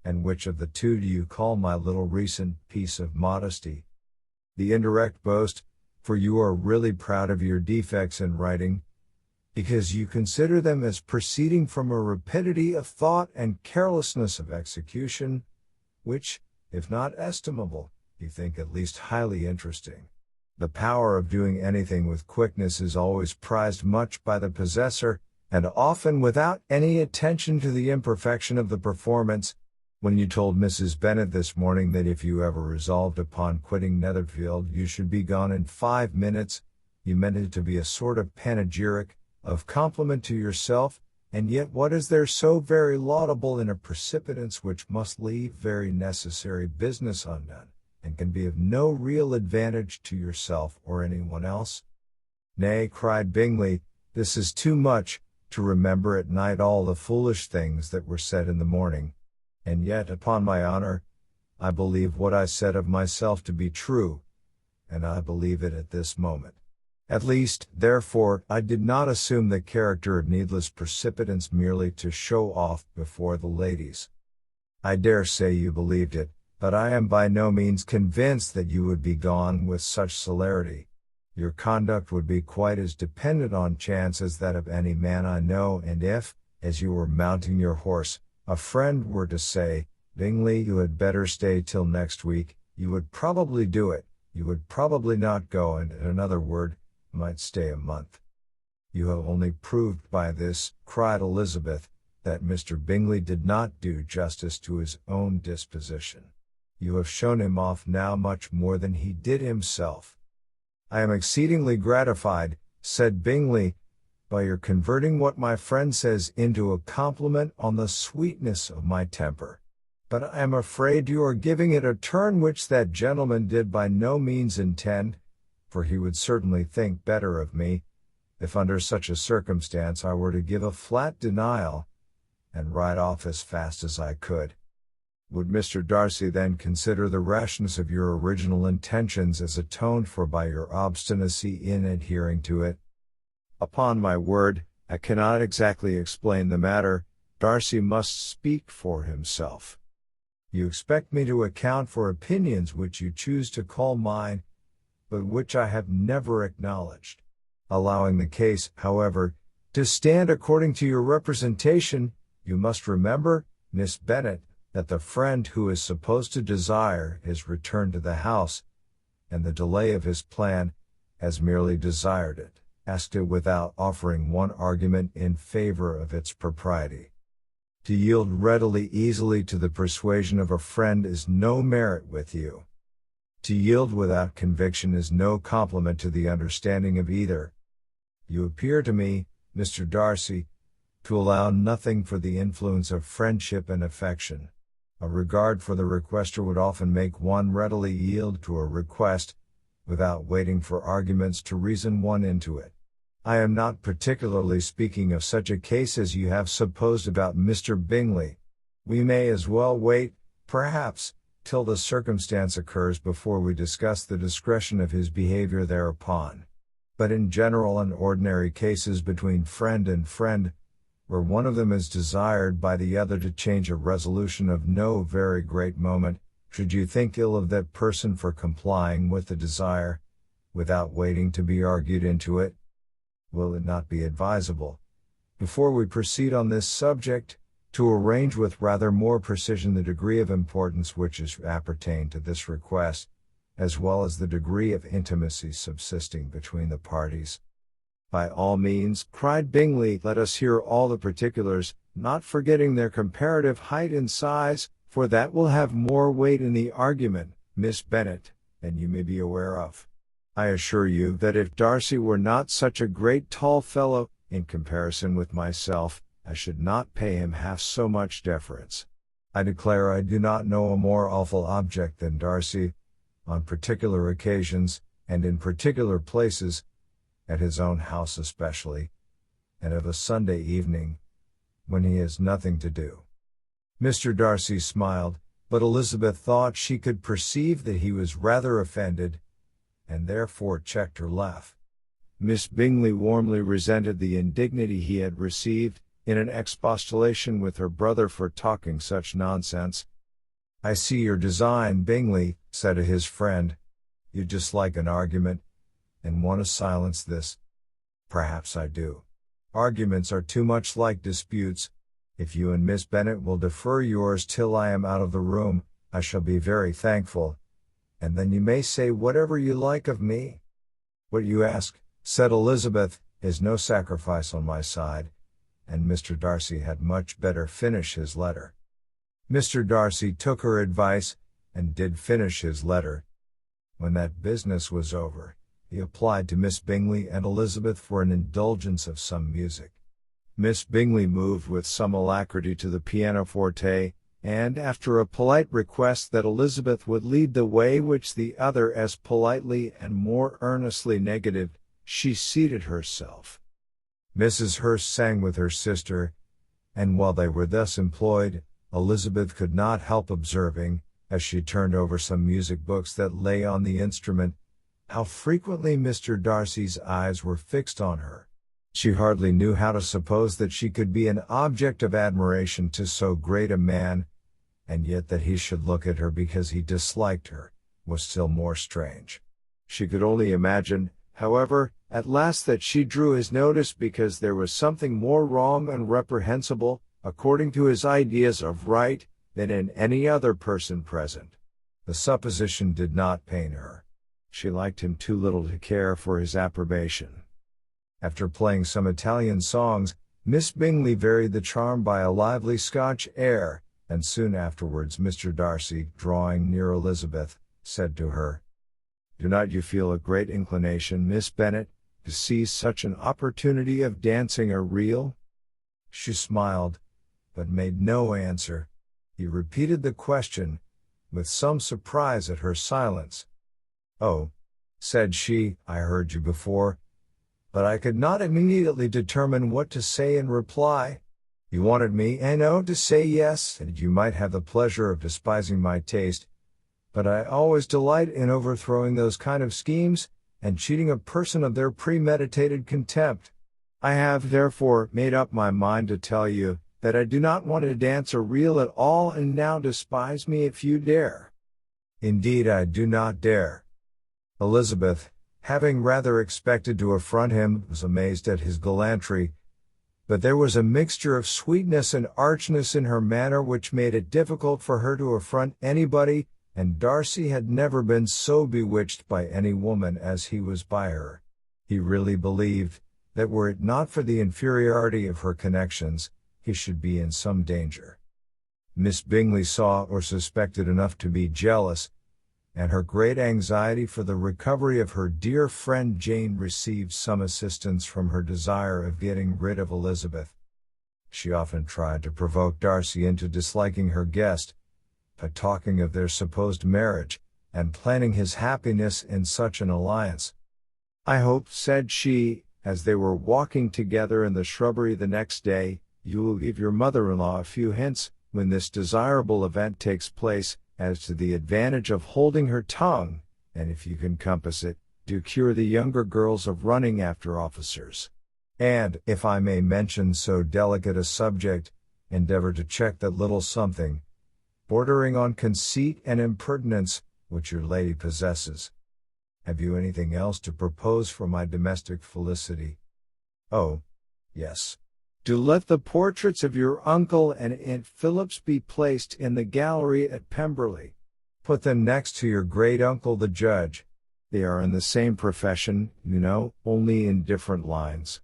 And which of the two do you call my little recent piece of modesty? The indirect boast, for you are really proud of your defects in writing, because you consider them as proceeding from a rapidity of thought and carelessness of execution, which, if not estimable, you think at least highly interesting. The power of doing anything with quickness is always prized much by the possessor, and often without any attention to the imperfection of the performance. When you told Mrs. Bennet this morning that if you ever resolved upon quitting Netherfield you should be gone in 5 minutes, you meant it to be a sort of panegyric, of compliment to yourself, and yet what is there so very laudable in a precipitance which must leave very necessary business undone, and can be of no real advantage to yourself or anyone else? Nay, cried Bingley, this is too much, to remember at night all the foolish things that were said in the morning. And yet, upon my honor, I believe what I said of myself to be true, and I believe it at this moment. At least, therefore, I did not assume the character of needless precipitance merely to show off before the ladies. I dare say you believed it, but I am by no means convinced that you would be gone with such celerity. Your conduct would be quite as dependent on chance as that of any man I know, and if, as you were mounting your horse, a friend were to say, Bingley, you had better stay till next week, you would probably do it, you would probably not go, and in another word, might stay a month. You have only proved by this, cried Elizabeth, that Mr. Bingley did not do justice to his own disposition. You have shown him off now much more than he did himself. I am exceedingly gratified, said Bingley, by your converting what my friend says into a compliment on the sweetness of my temper. But I am afraid you are giving it a turn which that gentleman did by no means intend, for he would certainly think better of me, if under such a circumstance I were to give a flat denial, and ride off as fast as I could. Would Mr. Darcy then consider the rashness of your original intentions as atoned for by your obstinacy in adhering to it? Upon my word, I cannot exactly explain the matter. Darcy must speak for himself. You expect me to account for opinions which you choose to call mine, but which I have never acknowledged. Allowing the case, however, to stand according to your representation, you must remember, Miss Bennet, that the friend who is supposed to desire his return to the house, and the delay of his plan, has merely desired it, asked it without offering one argument in favor of its propriety. To yield readily easily to the persuasion of a friend is no merit with you. To yield without conviction is no compliment to the understanding of either. You appear to me, Mr. Darcy, to allow nothing for the influence of friendship and affection. A regard for the requester would often make one readily yield to a request, without waiting for arguments to reason one into it. I am not particularly speaking of such a case as you have supposed about Mr. Bingley. We may as well wait, perhaps, till the circumstance occurs before we discuss the discretion of his behavior thereupon. But in general and ordinary cases between friend and friend, where one of them is desired by the other to change a resolution of no very great moment, should you think ill of that person for complying with the desire, without waiting to be argued into it? Will it not be advisable, before we proceed on this subject, to arrange with rather more precision the degree of importance which is appertained to this request, as well as the degree of intimacy subsisting between the parties? By all means, cried Bingley, let us hear all the particulars, not forgetting their comparative height and size, for that will have more weight in the argument, Miss Bennet, than you may be aware of. I assure you that if Darcy were not such a great tall fellow, in comparison with myself, I should not pay him half so much deference. I declare I do not know a more awful object than Darcy, on particular occasions, and in particular places, at his own house especially, and of a Sunday evening, when he has nothing to do. Mr. Darcy smiled, but Elizabeth thought she could perceive that he was rather offended, and therefore checked her laugh. Miss Bingley warmly resented the indignity he had received, in an expostulation with her brother for talking such nonsense, "I see your design," Bingley said to his friend. "You dislike an argument, and want to silence this." "Perhaps I do. Arguments are too much like disputes. If you and Miss Bennet will defer yours till I am out of the room, I shall be very thankful, and then you may say whatever you like of me." "What you ask," said Elizabeth, "is no sacrifice on my side," and Mr. Darcy had much better finish his letter. Mr. Darcy took her advice, and did finish his letter. When that business was over, he applied to Miss Bingley and Elizabeth for an indulgence of some music. Miss Bingley moved with some alacrity to the pianoforte, and after a polite request that Elizabeth would lead the way, which the other as politely and more earnestly negatived, she seated herself. Mrs. Hurst sang with her sister, and while they were thus employed, Elizabeth could not help observing, as she turned over some music books that lay on the instrument, how frequently Mr. Darcy's eyes were fixed on her. She hardly knew how to suppose that she could be an object of admiration to so great a man, and yet that he should look at her because he disliked her, was still more strange. She could only imagine, however, at last that she drew his notice because there was something more wrong and reprehensible, according to his ideas of right, than in any other person present. The supposition did not pain her. She liked him too little to care for his approbation. After playing some Italian songs, Miss Bingley varied the charm by a lively Scotch air, and soon afterwards Mr. Darcy, drawing near Elizabeth, said to her, "Do not you feel a great inclination, Miss Bennet, to seize such an opportunity of dancing a reel?" She smiled, but made no answer. He repeated the question, with some surprise at her silence. "Oh," said she, "I heard you before, but I could not immediately determine what to say in reply. You wanted me, I know, to say yes, and you might have the pleasure of despising my taste, but I always delight in overthrowing those kind of schemes, and cheating a person of their premeditated contempt. I have, therefore, made up my mind to tell you, that I do not want to dance a reel at all, and now despise me if you dare." "Indeed I do not dare." Elizabeth, having rather expected to affront him, was amazed at his gallantry, but there was a mixture of sweetness and archness in her manner which made it difficult for her to affront anybody, and Darcy had never been so bewitched by any woman as he was by her. He really believed, that were it not for the inferiority of her connections, he should be in some danger. Miss Bingley saw or suspected enough to be jealous, and her great anxiety for the recovery of her dear friend Jane received some assistance from her desire of getting rid of Elizabeth. She often tried to provoke Darcy into disliking her guest, by talking of their supposed marriage, and planning his happiness in such an alliance. "I hope," said she, as they were walking together in the shrubbery the next day, "you will give your mother-in-law a few hints, when this desirable event takes place, as to the advantage of holding her tongue, and if you can compass it, do cure the younger girls of running after officers. And, if I may mention so delicate a subject, endeavor to check that little something, bordering on conceit and impertinence, which your lady possesses. Have you anything else to propose for my domestic felicity? Oh, yes. Do let the portraits of your uncle and Aunt Phillips be placed in the gallery at Pemberley. Put them next to your great-uncle the judge. They are in the same profession, you know, only in different lines.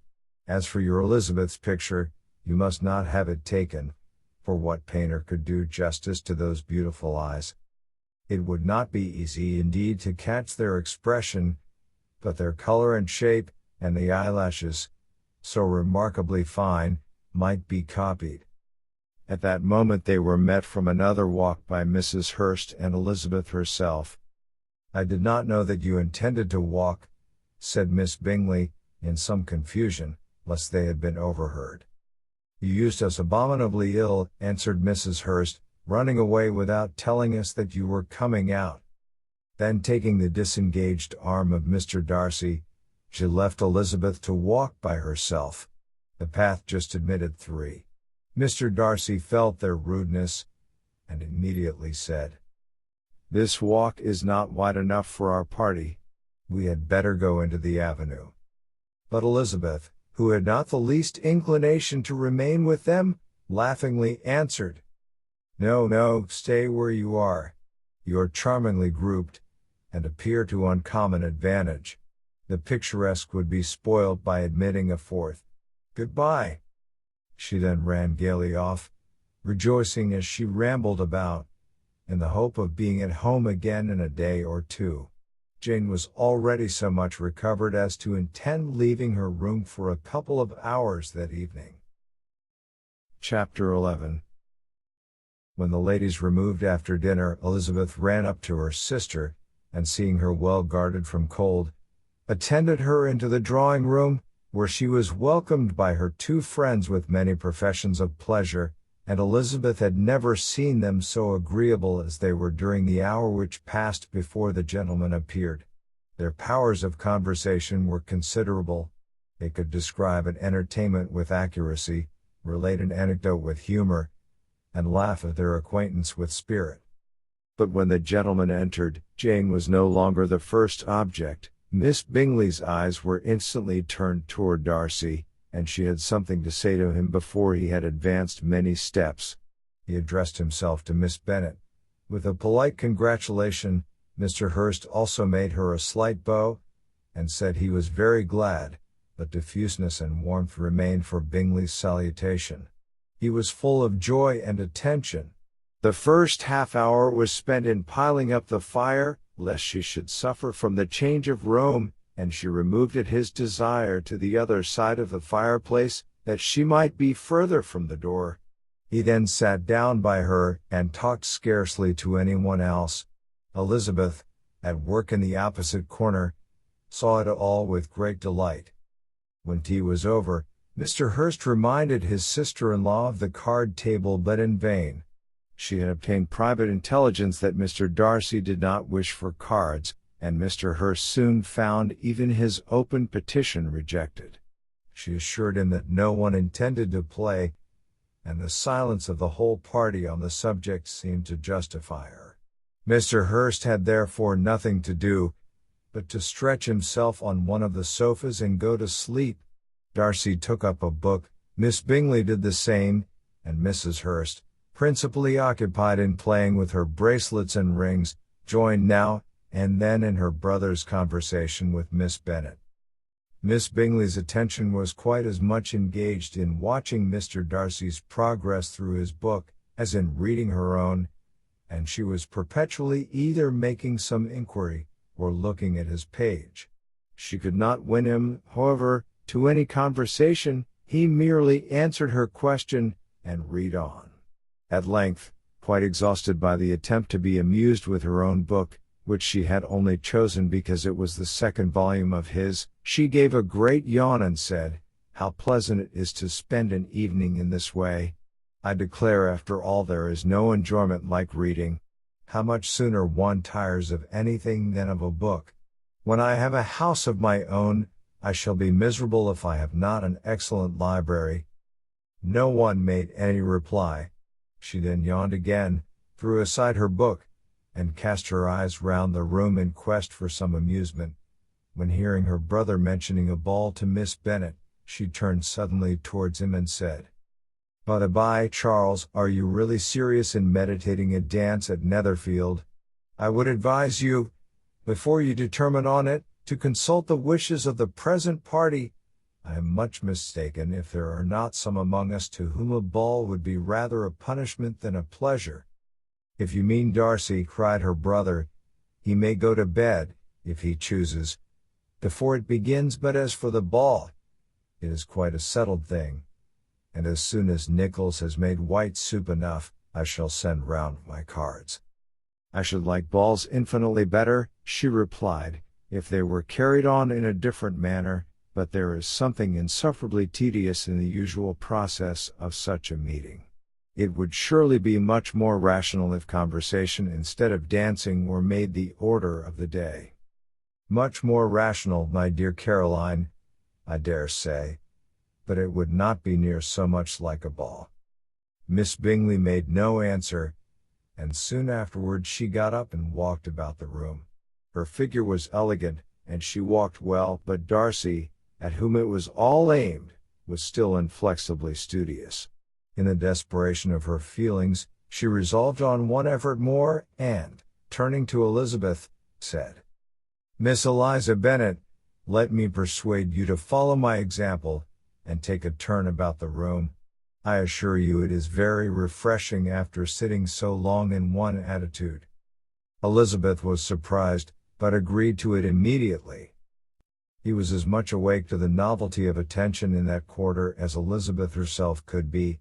As for your Elizabeth's picture, you must not have it taken, for what painter could do justice to those beautiful eyes? It would not be easy indeed to catch their expression, but their color and shape, and the eyelashes, so remarkably fine, might be copied." At that moment they were met from another walk by Mrs. Hurst and Elizabeth herself. "I did not know that you intended to walk," said Miss Bingley, in some confusion, lest they had been overheard. "You used us abominably ill," answered Mrs. Hurst, "running away without telling us that you were coming out." Then taking the disengaged arm of Mr. Darcy, she left Elizabeth to walk by herself. The path just admitted 3. Mr. Darcy felt their rudeness, and immediately said, "This walk is not wide enough for our party. We had better go into the avenue." But Elizabeth, who had not the least inclination to remain with them, laughingly answered, "No, no, stay where you are. You're charmingly grouped, and appear to uncommon advantage. The picturesque would be spoilt by admitting a fourth. Goodbye." She then ran gaily off, rejoicing as she rambled about, in the hope of being at home again in a day or two. Jane was already so much recovered as to intend leaving her room for a couple of hours that evening. Chapter 11. When the ladies removed after dinner, Elizabeth ran up to her sister, and seeing her well guarded from cold, attended her into the drawing-room, where she was welcomed by her two friends with many professions of pleasure, and Elizabeth had never seen them so agreeable as they were during the hour which passed before the gentlemen appeared. Their powers of conversation were considerable. They could describe an entertainment with accuracy, relate an anecdote with humor, and laugh at their acquaintance with spirit. But when the gentlemen entered, Jane was no longer the first object. Miss Bingley's eyes were instantly turned toward Darcy, and she had something to say to him before he had advanced many steps. He addressed himself to Miss Bennet. With a polite congratulation, Mr. Hurst also made her a slight bow, and said he was very glad, but diffuseness and warmth remained for Bingley's salutation. He was full of joy and attention. The first half-hour was spent in piling up the fire, lest she should suffer from the change of room, and she removed at his desire to the other side of the fireplace, that she might be further from the door. He then sat down by her, and talked scarcely to anyone else. Elizabeth, at work in the opposite corner, saw it all with great delight. When tea was over, Mr. Hurst reminded his sister-in-law of the card table, but in vain. She had obtained private intelligence that Mr. Darcy did not wish for cards, and Mr. Hurst soon found even his open petition rejected. She assured him that no one intended to play, and the silence of the whole party on the subject seemed to justify her. Mr. Hurst had therefore nothing to do, but to stretch himself on one of the sofas and go to sleep. Darcy took up a book, Miss Bingley did the same, and Mrs. Hurst, principally occupied in playing with her bracelets and rings, joined now and then in her brother's conversation with Miss Bennet. Miss Bingley's attention was quite as much engaged in watching Mr. Darcy's progress through his book, as in reading her own, and she was perpetually either making some inquiry, or looking at his page. She could not win him, however, to any conversation. He merely answered her question, and read on. At length, quite exhausted by the attempt to be amused with her own book, which she had only chosen because it was the second volume of his, she gave a great yawn and said, "How pleasant it is to spend an evening in this way. I declare after all there is no enjoyment like reading. How much sooner one tires of anything than of a book. When I have a house of my own, I shall be miserable if I have not an excellent library." No one made any reply. She then yawned again, threw aside her book, and cast her eyes round the room in quest for some amusement, when hearing her brother mentioning a ball to Miss Bennet, she turned suddenly towards him and said, "By the by, Charles, are you really serious in meditating a dance at Netherfield? I would advise you, before you determine on it, to consult the wishes of the present party. I am much mistaken if there are not some among us to whom a ball would be rather a punishment than a pleasure." "If you mean Darcy," cried her brother, "he may go to bed, if he chooses, before it begins, but as for the ball, it is quite a settled thing, and as soon as Nicholas has made white soup enough, I shall send round my cards." "I should like balls infinitely better," she replied, "if they were carried on in a different manner, but there is something insufferably tedious in the usual process of such a meeting. It would surely be much more rational if conversation instead of dancing were made the order of the day." "Much more rational, my dear Caroline, I dare say, but it would not be near so much like a ball." Miss Bingley made no answer, and soon afterwards she got up and walked about the room. Her figure was elegant, and she walked well, but Darcy, at whom it was all aimed, was still inflexibly studious. In the desperation of her feelings, she resolved on one effort more, and, turning to Elizabeth, said, "Miss Eliza Bennet, let me persuade you to follow my example, and take a turn about the room. I assure you it is very refreshing after sitting so long in one attitude." Elizabeth was surprised, but agreed to it immediately. He was as much awake to the novelty of attention in that quarter as Elizabeth herself could be,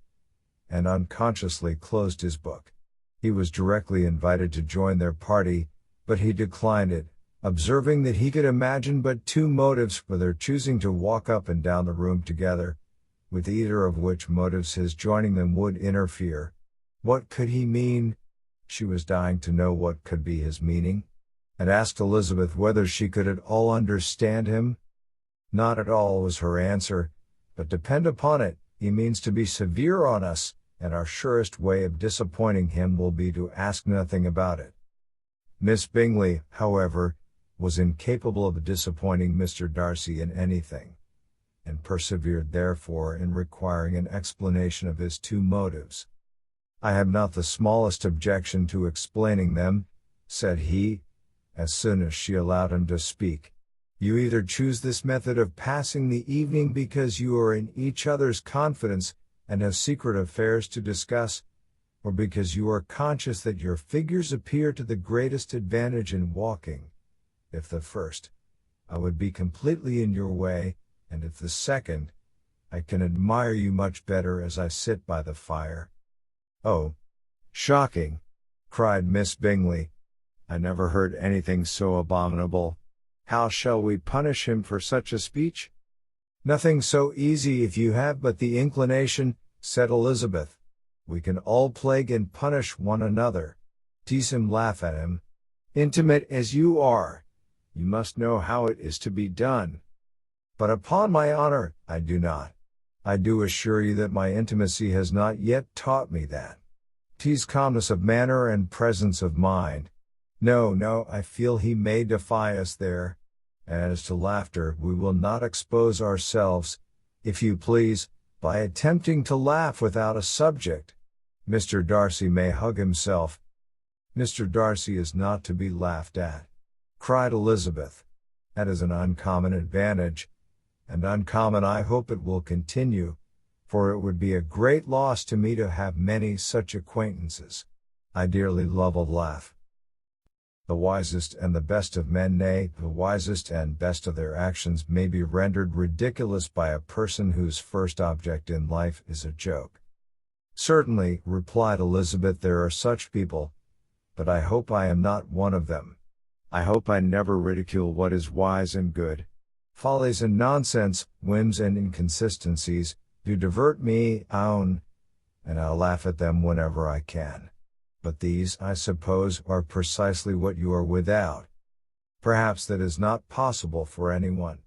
and unconsciously closed his book. He was directly invited to join their party, but he declined it, observing that he could imagine but two motives for their choosing to walk up and down the room together, with either of which motives his joining them would interfere. What could he mean? She was dying to know what could be his meaning, and asked Elizabeth whether she could at all understand him. "Not at all," was her answer, "but depend upon it, he means to be severe on us, and our surest way of disappointing him will be to ask nothing about it." Miss Bingley, however, was incapable of disappointing Mr. Darcy in anything, and persevered therefore in requiring an explanation of his two motives. "I have not the smallest objection to explaining them," said he, as soon as she allowed him to speak. "You either choose this method of passing the evening because you are in each other's confidence and have secret affairs to discuss, or because you are conscious that your figures appear to the greatest advantage in walking. If the first, I would be completely in your way, and if the second, I can admire you much better as I sit by the fire." "Oh, shocking!" cried Miss Bingley. "I never heard anything so abominable. How shall we punish him for such a speech?" "Nothing so easy if you have but the inclination," said Elizabeth. "We can all plague and punish one another. Tease him, laugh at him. Intimate as you are, you must know how it is to be done. But upon my honor, I do not. I do assure you that my intimacy has not yet taught me that. Tease calmness of manner and presence of mind. No, I feel he may defy us there. And as to laughter, we will not expose ourselves, if you please, by attempting to laugh without a subject. Mr. Darcy may hug himself." "Mr. Darcy is not to be laughed at," cried Elizabeth. "That is an uncommon advantage, and uncommon I hope it will continue, for it would be a great loss to me to have many such acquaintances. I dearly love a laugh. The wisest and the best of men, nay, the wisest and best of their actions may be rendered ridiculous by a person whose first object in life is a joke." "Certainly," replied Elizabeth, "there are such people, but I hope I am not one of them. I hope I never ridicule what is wise and good. Follies and nonsense, whims and inconsistencies, do divert me, I own, and I'll laugh at them whenever I can. But these, I suppose, are precisely what you are without. Perhaps that is not possible for anyone.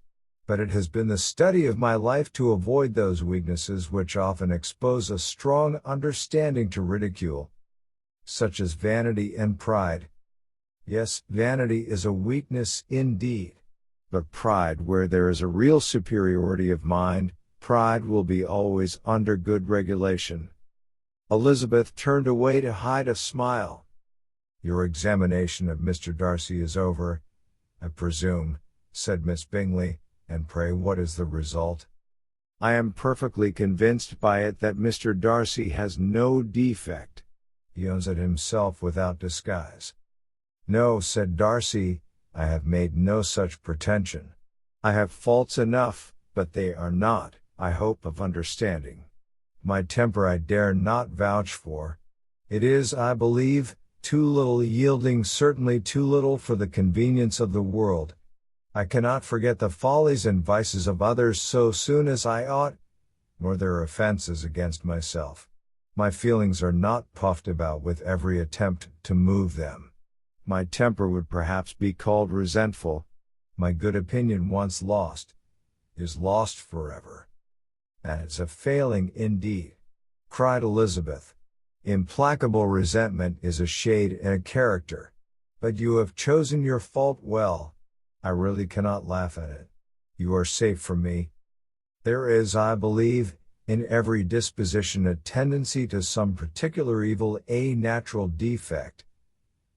But it has been the study of my life to avoid those weaknesses which often expose a strong understanding to ridicule, such as vanity and pride. Yes, vanity is a weakness indeed. But pride, where there is a real superiority of mind, pride will be always under good regulation." Elizabeth turned away to hide a smile. "Your examination of Mr. Darcy is over, I presume," said Miss Bingley, "and pray what is the result?" "I am perfectly convinced by it that Mr. Darcy has no defect. He owns it himself without disguise." "No," said Darcy, "I have made no such pretension. I have faults enough, but they are not, I hope, of understanding. My temper I dare not vouch for. It is, I believe, too little yielding, certainly too little for the convenience of the world. I cannot forget the follies and vices of others so soon as I ought, nor their offenses against myself. My feelings are not puffed about with every attempt to move them. My temper would perhaps be called resentful. My good opinion once lost, is lost forever." "That is a failing indeed," cried Elizabeth. Implacable resentment is a shade in a character. But you have chosen your fault well. I really cannot laugh at it. You are safe from me. There is, I believe, in every disposition a tendency to some particular evil, a natural defect,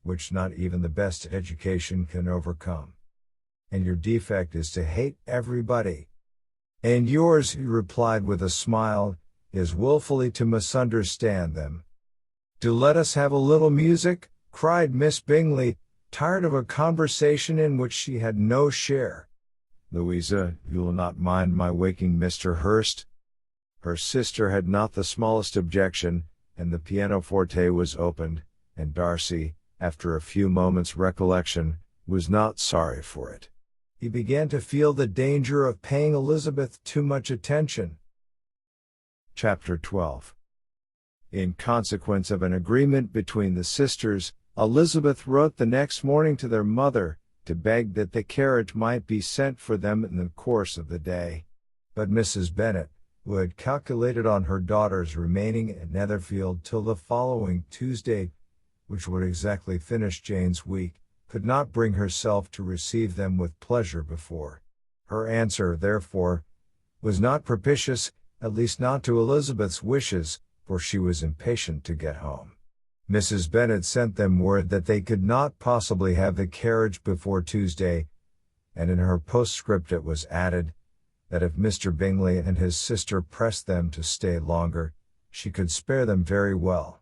which not even the best education can overcome. And your defect is to hate everybody. And yours, he replied with a smile, is willfully to misunderstand them. Do let us have a little music, cried Miss Bingley, tired of a conversation in which she had no share. Louisa, you will not mind my waking Mr. Hurst? Her sister had not the smallest objection, and the pianoforte was opened, and Darcy, after a few moments' recollection, was not sorry for it. He began to feel the danger of paying Elizabeth too much attention. Chapter 12. In consequence of an agreement between the sisters, Elizabeth wrote the next morning to their mother, to beg that the carriage might be sent for them in the course of the day. But Mrs. Bennet, who had calculated on her daughters remaining at Netherfield till the following Tuesday, which would exactly finish Jane's week, could not bring herself to receive them with pleasure before. Her answer, therefore, was not propitious, at least not to Elizabeth's wishes, for she was impatient to get home. Mrs. Bennet sent them word that they could not possibly have the carriage before Tuesday, and in her postscript it was added, that if Mr. Bingley and his sister pressed them to stay longer, she could spare them very well.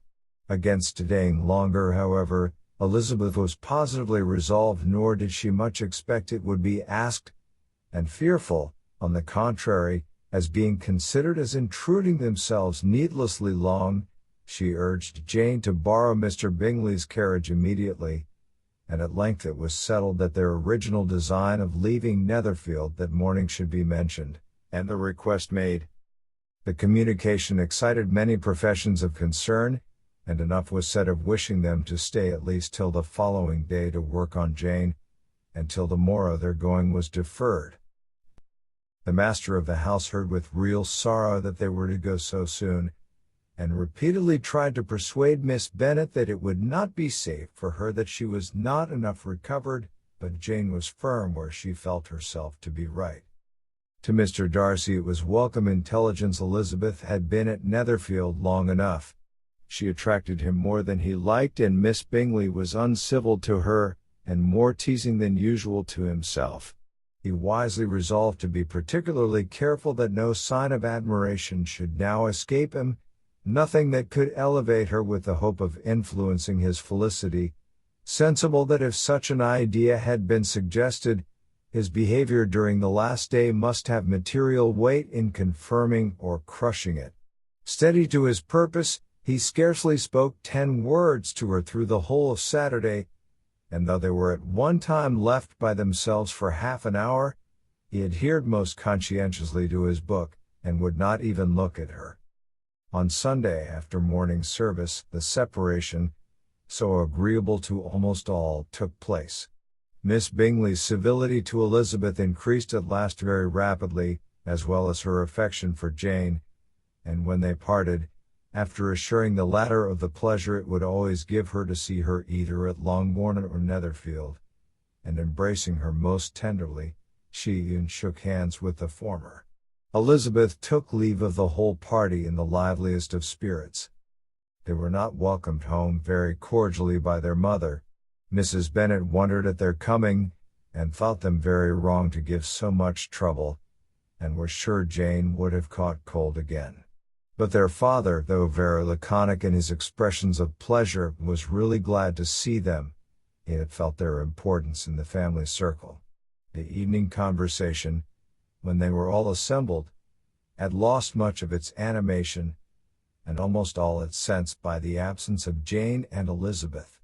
Against staying longer, however, Elizabeth was positively resolved, nor did she much expect it would be asked, and fearful, on the contrary, as being considered as intruding themselves needlessly long, she urged Jane to borrow Mr. Bingley's carriage immediately, and at length it was settled that their original design of leaving Netherfield that morning should be mentioned, and the request made. The communication excited many professions of concern, and enough was said of wishing them to stay at least till the following day to work on Jane, and till the morrow their going was deferred. The master of the house heard with real sorrow that they were to go so soon, and repeatedly tried to persuade Miss Bennet that it would not be safe for her, that she was not enough recovered, but Jane was firm where she felt herself to be right. To Mr. Darcy it was welcome intelligence Elizabeth had been at Netherfield long enough. She attracted him more than he liked, and Miss Bingley was uncivil to her, and more teasing than usual to himself. He wisely resolved to be particularly careful that no sign of admiration should now escape him, nothing that could elevate her with the hope of influencing his felicity, sensible that if such an idea had been suggested, his behavior during the last day must have material weight in confirming or crushing it. Steady to his purpose, he scarcely spoke 10 words to her through the whole of Saturday, and though they were at one time left by themselves for half an hour, he adhered most conscientiously to his book, and would not even look at her. On Sunday after morning service, the separation, so agreeable to almost all, took place. Miss Bingley's civility to Elizabeth increased at last very rapidly, as well as her affection for Jane, and when they parted, after assuring the latter of the pleasure it would always give her to see her either at Longbourn or Netherfield, and embracing her most tenderly, she shook hands with the former. Elizabeth took leave of the whole party in the liveliest of spirits. They were not welcomed home very cordially by their mother. Mrs. Bennet wondered at their coming, and thought them very wrong to give so much trouble, and were sure Jane would have caught cold again. But their father, though very laconic in his expressions of pleasure, was really glad to see them. He had felt their importance in the family circle. The evening conversation, when they were all assembled, had lost much of its animation, and almost all its sense by the absence of Jane and Elizabeth.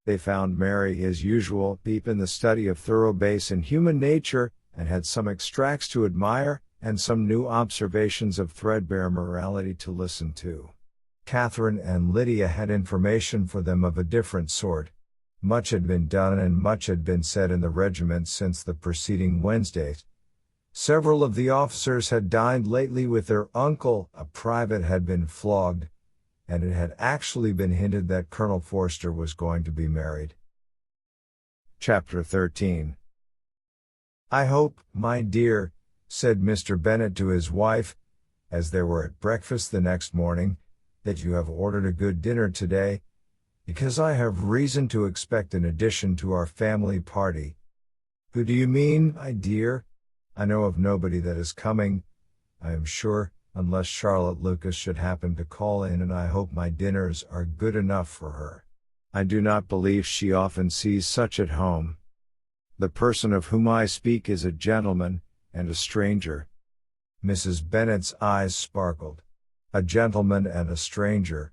They found Mary, as usual, deep in the study of thorough base and human nature, and had some extracts to admire, and some new observations of threadbare morality to listen to. Catherine and Lydia had information for them of a different sort. Much had been done and much had been said in the regiment since the preceding Wednesday. Several of the officers had dined lately with their uncle, a private had been flogged, and it had actually been hinted that Colonel Forster was going to be married. Chapter 13. "I hope, my dear," said Mr. Bennet to his wife, as they were at breakfast the next morning, "that you have ordered a good dinner today, because I have reason to expect an addition to our family party." "Who do you mean, my dear?" "I know of nobody that is coming, I am sure, unless Charlotte Lucas should happen to call in, and I hope my dinners are good enough for her. I do not believe she often sees such at home. The person of whom I speak is a gentleman, and a stranger." Mrs. Bennet's eyes sparkled. "A gentleman and a stranger.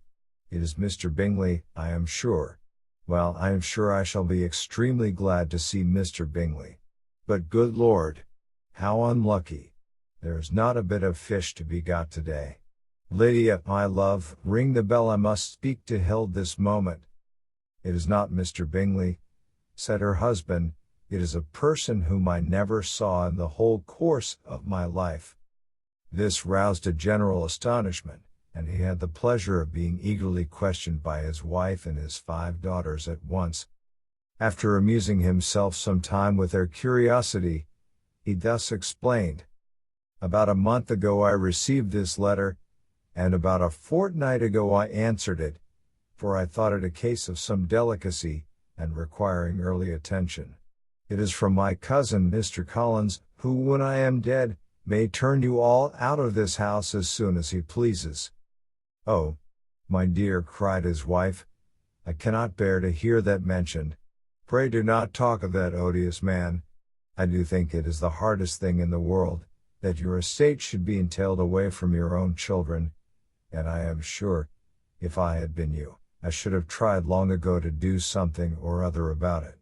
It is Mr. Bingley, I am sure. Well, I am sure I shall be extremely glad to see Mr. Bingley. But good Lord! How unlucky! There is not a bit of fish to be got today. Lydia, my love, ring the bell, I must speak to Hild this moment." "It is not Mr. Bingley," said her husband, "it is a person whom I never saw in the whole course of my life." This roused a general astonishment, and he had the pleasure of being eagerly questioned by his wife and his 5 daughters at once. After amusing himself some time with their curiosity, he thus explained: "About a month ago I received this letter, and about a fortnight ago I answered it, for I thought it a case of some delicacy, and requiring early attention. It is from my cousin Mr. Collins, who, when I am dead, may turn you all out of this house as soon as he pleases." "Oh, my dear," cried his wife, "I cannot bear to hear that mentioned. Pray do not talk of that odious man. I do think it is the hardest thing in the world, that your estate should be entailed away from your own children, and I am sure, if I had been you, I should have tried long ago to do something or other about it."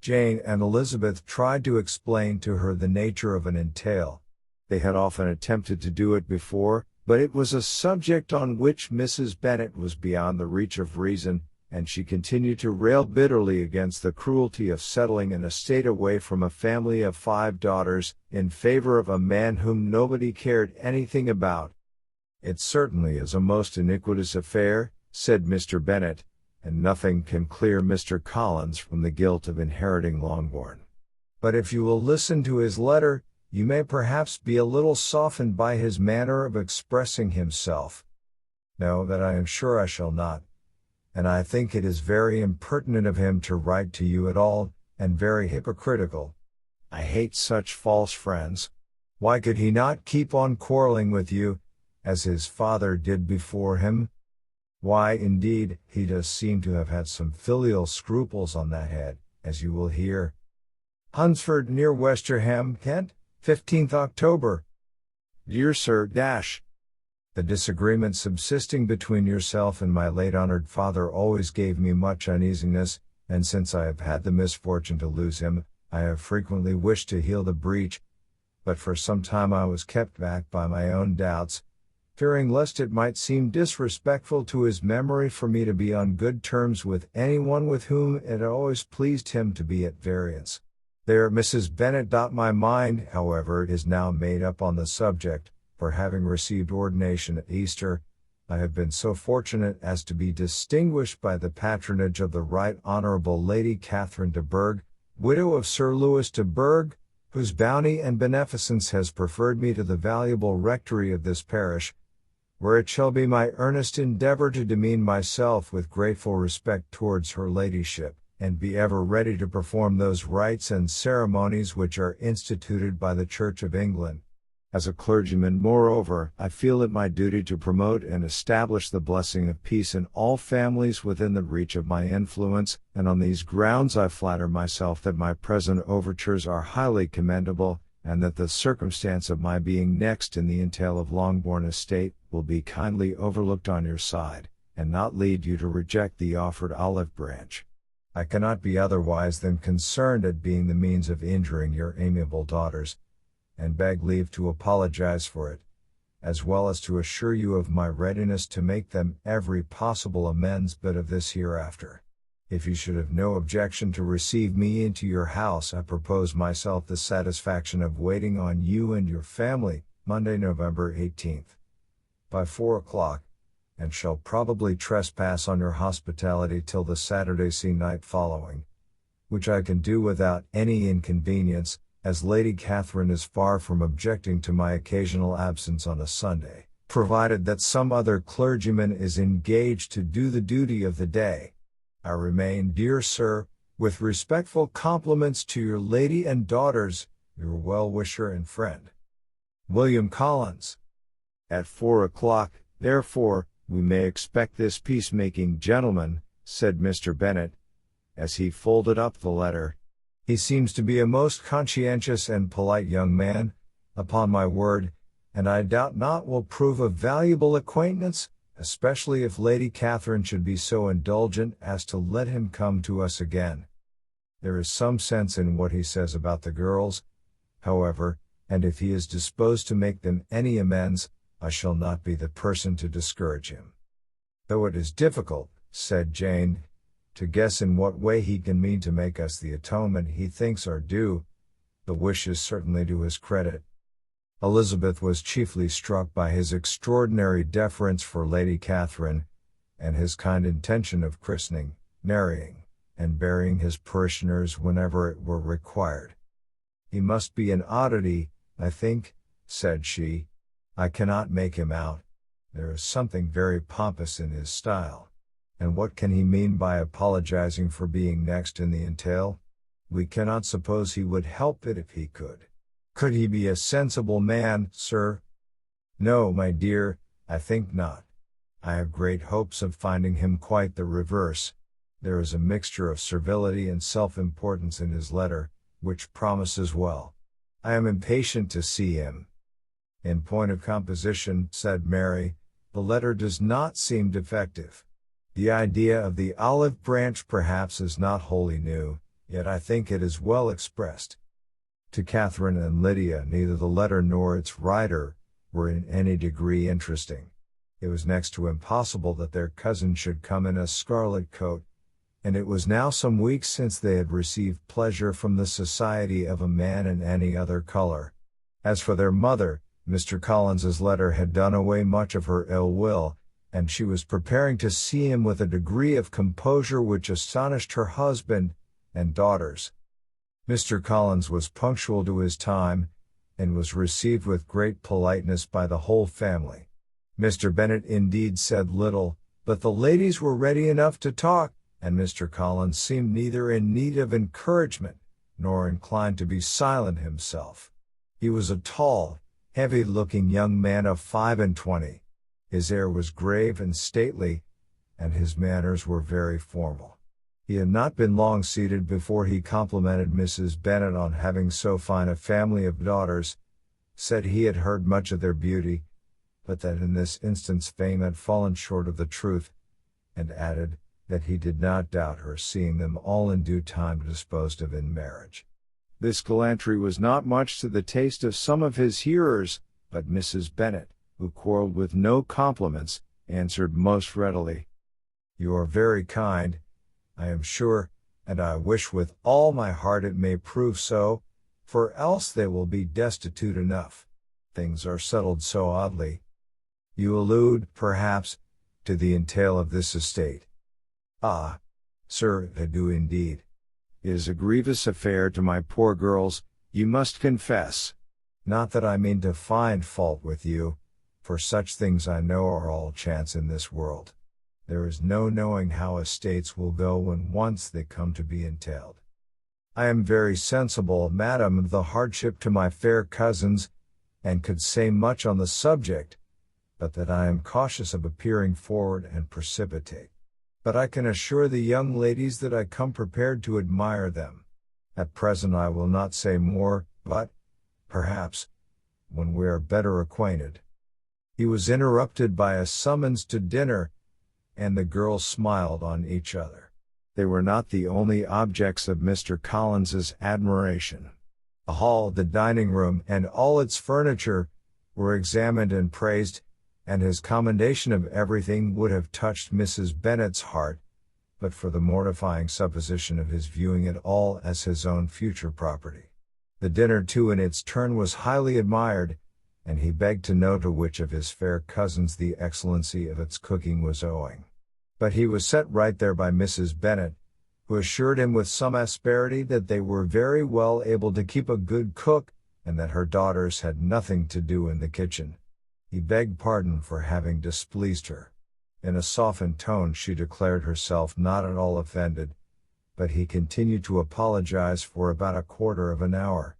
Jane and Elizabeth tried to explain to her the nature of an entail. They had often attempted to do it before, but it was a subject on which Mrs. Bennet was beyond the reach of reason, and she continued to rail bitterly against the cruelty of settling an estate away from a family of 5 daughters, in favor of a man whom nobody cared anything about. "It certainly is a most iniquitous affair," said Mr. Bennet, "and nothing can clear Mr. Collins from the guilt of inheriting Longbourn. But if you will listen to his letter, you may perhaps be a little softened by his manner of expressing himself." "No, that I am sure I shall not. And I think it is very impertinent of him to write to you at all, and very hypocritical. I hate such false friends. Why could he not keep on quarreling with you, as his father did before him? Why, indeed, he does seem to have had some filial scruples on that head, as you will hear. Hunsford, near Westerham, Kent, 15th October. Dear Sir Dash, the disagreement subsisting between yourself and my late honored father always gave me much uneasiness, and since I have had the misfortune to lose him, I have frequently wished to heal the breach, but for some time I was kept back by my own doubts, fearing lest it might seem disrespectful to his memory for me to be on good terms with anyone with whom it always pleased him to be at variance. There, Mrs. Bennet. My mind, however, is now made up on the subject, for having received ordination at Easter, I have been so fortunate as to be distinguished by the patronage of the Right Honourable Lady Catherine de Bourgh, widow of Sir Louis de Bourgh, whose bounty and beneficence has preferred me to the valuable rectory of this parish, where it shall be my earnest endeavour to demean myself with grateful respect towards her ladyship, and be ever ready to perform those rites and ceremonies which are instituted by the Church of England. As a clergyman, moreover, I feel it my duty to promote and establish the blessing of peace in all families within the reach of my influence, and on these grounds I flatter myself that my present overtures are highly commendable, and that the circumstance of my being next in the entail of Longbourn estate will be kindly overlooked on your side, and not lead you to reject the offered olive branch. I cannot be otherwise than concerned at being the means of injuring your amiable daughters, and beg leave to apologize for it, as well as to assure you of my readiness to make them every possible amends but of this hereafter. If you should have no objection to receive me into your house, I propose myself the satisfaction of waiting on you and your family, Monday, November 18th, by 4 o'clock, and shall probably trespass on your hospitality till the Saturday night following, which I can do without any inconvenience, as Lady Catherine is far from objecting to my occasional absence on a Sunday, provided that some other clergyman is engaged to do the duty of the day. I remain, dear sir, with respectful compliments to your lady and daughters, your well-wisher and friend, William Collins. At 4 o'clock, therefore, we may expect this peacemaking gentleman, said Mr. Bennet, as he folded up the letter. He seems to be a most conscientious and polite young man, upon my word, and I doubt not will prove a valuable acquaintance, especially if Lady Catherine should be so indulgent as to let him come to us again. There is some sense in what he says about the girls, however, and if he is disposed to make them any amends, I shall not be the person to discourage him. Though it is difficult, said Jane, to guess in what way he can mean to make us the atonement he thinks our due, the wish is certainly to his credit. Elizabeth was chiefly struck by his extraordinary deference for Lady Catherine, and his kind intention of christening, marrying, and burying his parishioners whenever it were required. He must be an oddity, I think, said she. I cannot make him out. There is something very pompous in his style. And what can he mean by apologizing for being next in the entail? We cannot suppose he would help it if he could. Could he be a sensible man, sir? No, my dear, I think not. I have great hopes of finding him quite the reverse. There is a mixture of servility and self-importance in his letter, which promises well. I am impatient to see him. In point of composition, said Mary, the letter does not seem defective. The idea of the olive branch perhaps is not wholly new, yet I think it is well expressed. To Catherine and Lydia neither the letter nor its writer were in any degree interesting. It was next to impossible that their cousin should come in a scarlet coat, and it was now some weeks since they had received pleasure from the society of a man in any other color. As for their mother, Mr. Collins's letter had done away much of her ill will, and she was preparing to see him with a degree of composure which astonished her husband and daughters. Mr. Collins was punctual to his time, and was received with great politeness by the whole family. Mr. Bennet indeed said little, but the ladies were ready enough to talk, and Mr. Collins seemed neither in need of encouragement, nor inclined to be silent himself. He was a tall, heavy-looking young man of 25. His air was grave and stately, and his manners were very formal. He had not been long seated before he complimented Mrs. Bennet on having so fine a family of daughters, said he had heard much of their beauty, but that in this instance fame had fallen short of the truth, and added, that he did not doubt her seeing them all in due time disposed of in marriage. This gallantry was not much to the taste of some of his hearers, but Mrs. Bennet, who quarreled with no compliments, answered most readily. You are very kind, I am sure, and I wish with all my heart it may prove so, for else they will be destitute enough. Things are settled so oddly. You allude, perhaps, to the entail of this estate. Ah, sir, I do indeed. It is a grievous affair to my poor girls, you must confess. Not that I mean to find fault with you, for such things I know are all chance in this world. There is no knowing how estates will go when once they come to be entailed. I am very sensible, madam, of the hardship to my fair cousins, and could say much on the subject, but that I am cautious of appearing forward and precipitate. But I can assure the young ladies that I come prepared to admire them. At present I will not say more, but, perhaps, when we are better acquainted. He was interrupted by a summons to dinner, and the girls smiled on each other. They were not the only objects of Mr. Collins's admiration. The hall, the dining room, and all its furniture were examined and praised, and his commendation of everything would have touched Mrs. Bennet's heart, but for the mortifying supposition of his viewing it all as his own future property. The dinner too in its turn was highly admired, and he begged to know to which of his fair cousins the excellency of its cooking was owing. But he was set right there by Mrs. Bennet, who assured him with some asperity that they were very well able to keep a good cook, and that her daughters had nothing to do in the kitchen. He begged pardon for having displeased her. In a softened tone she declared herself not at all offended, but he continued to apologize for about a quarter of an hour,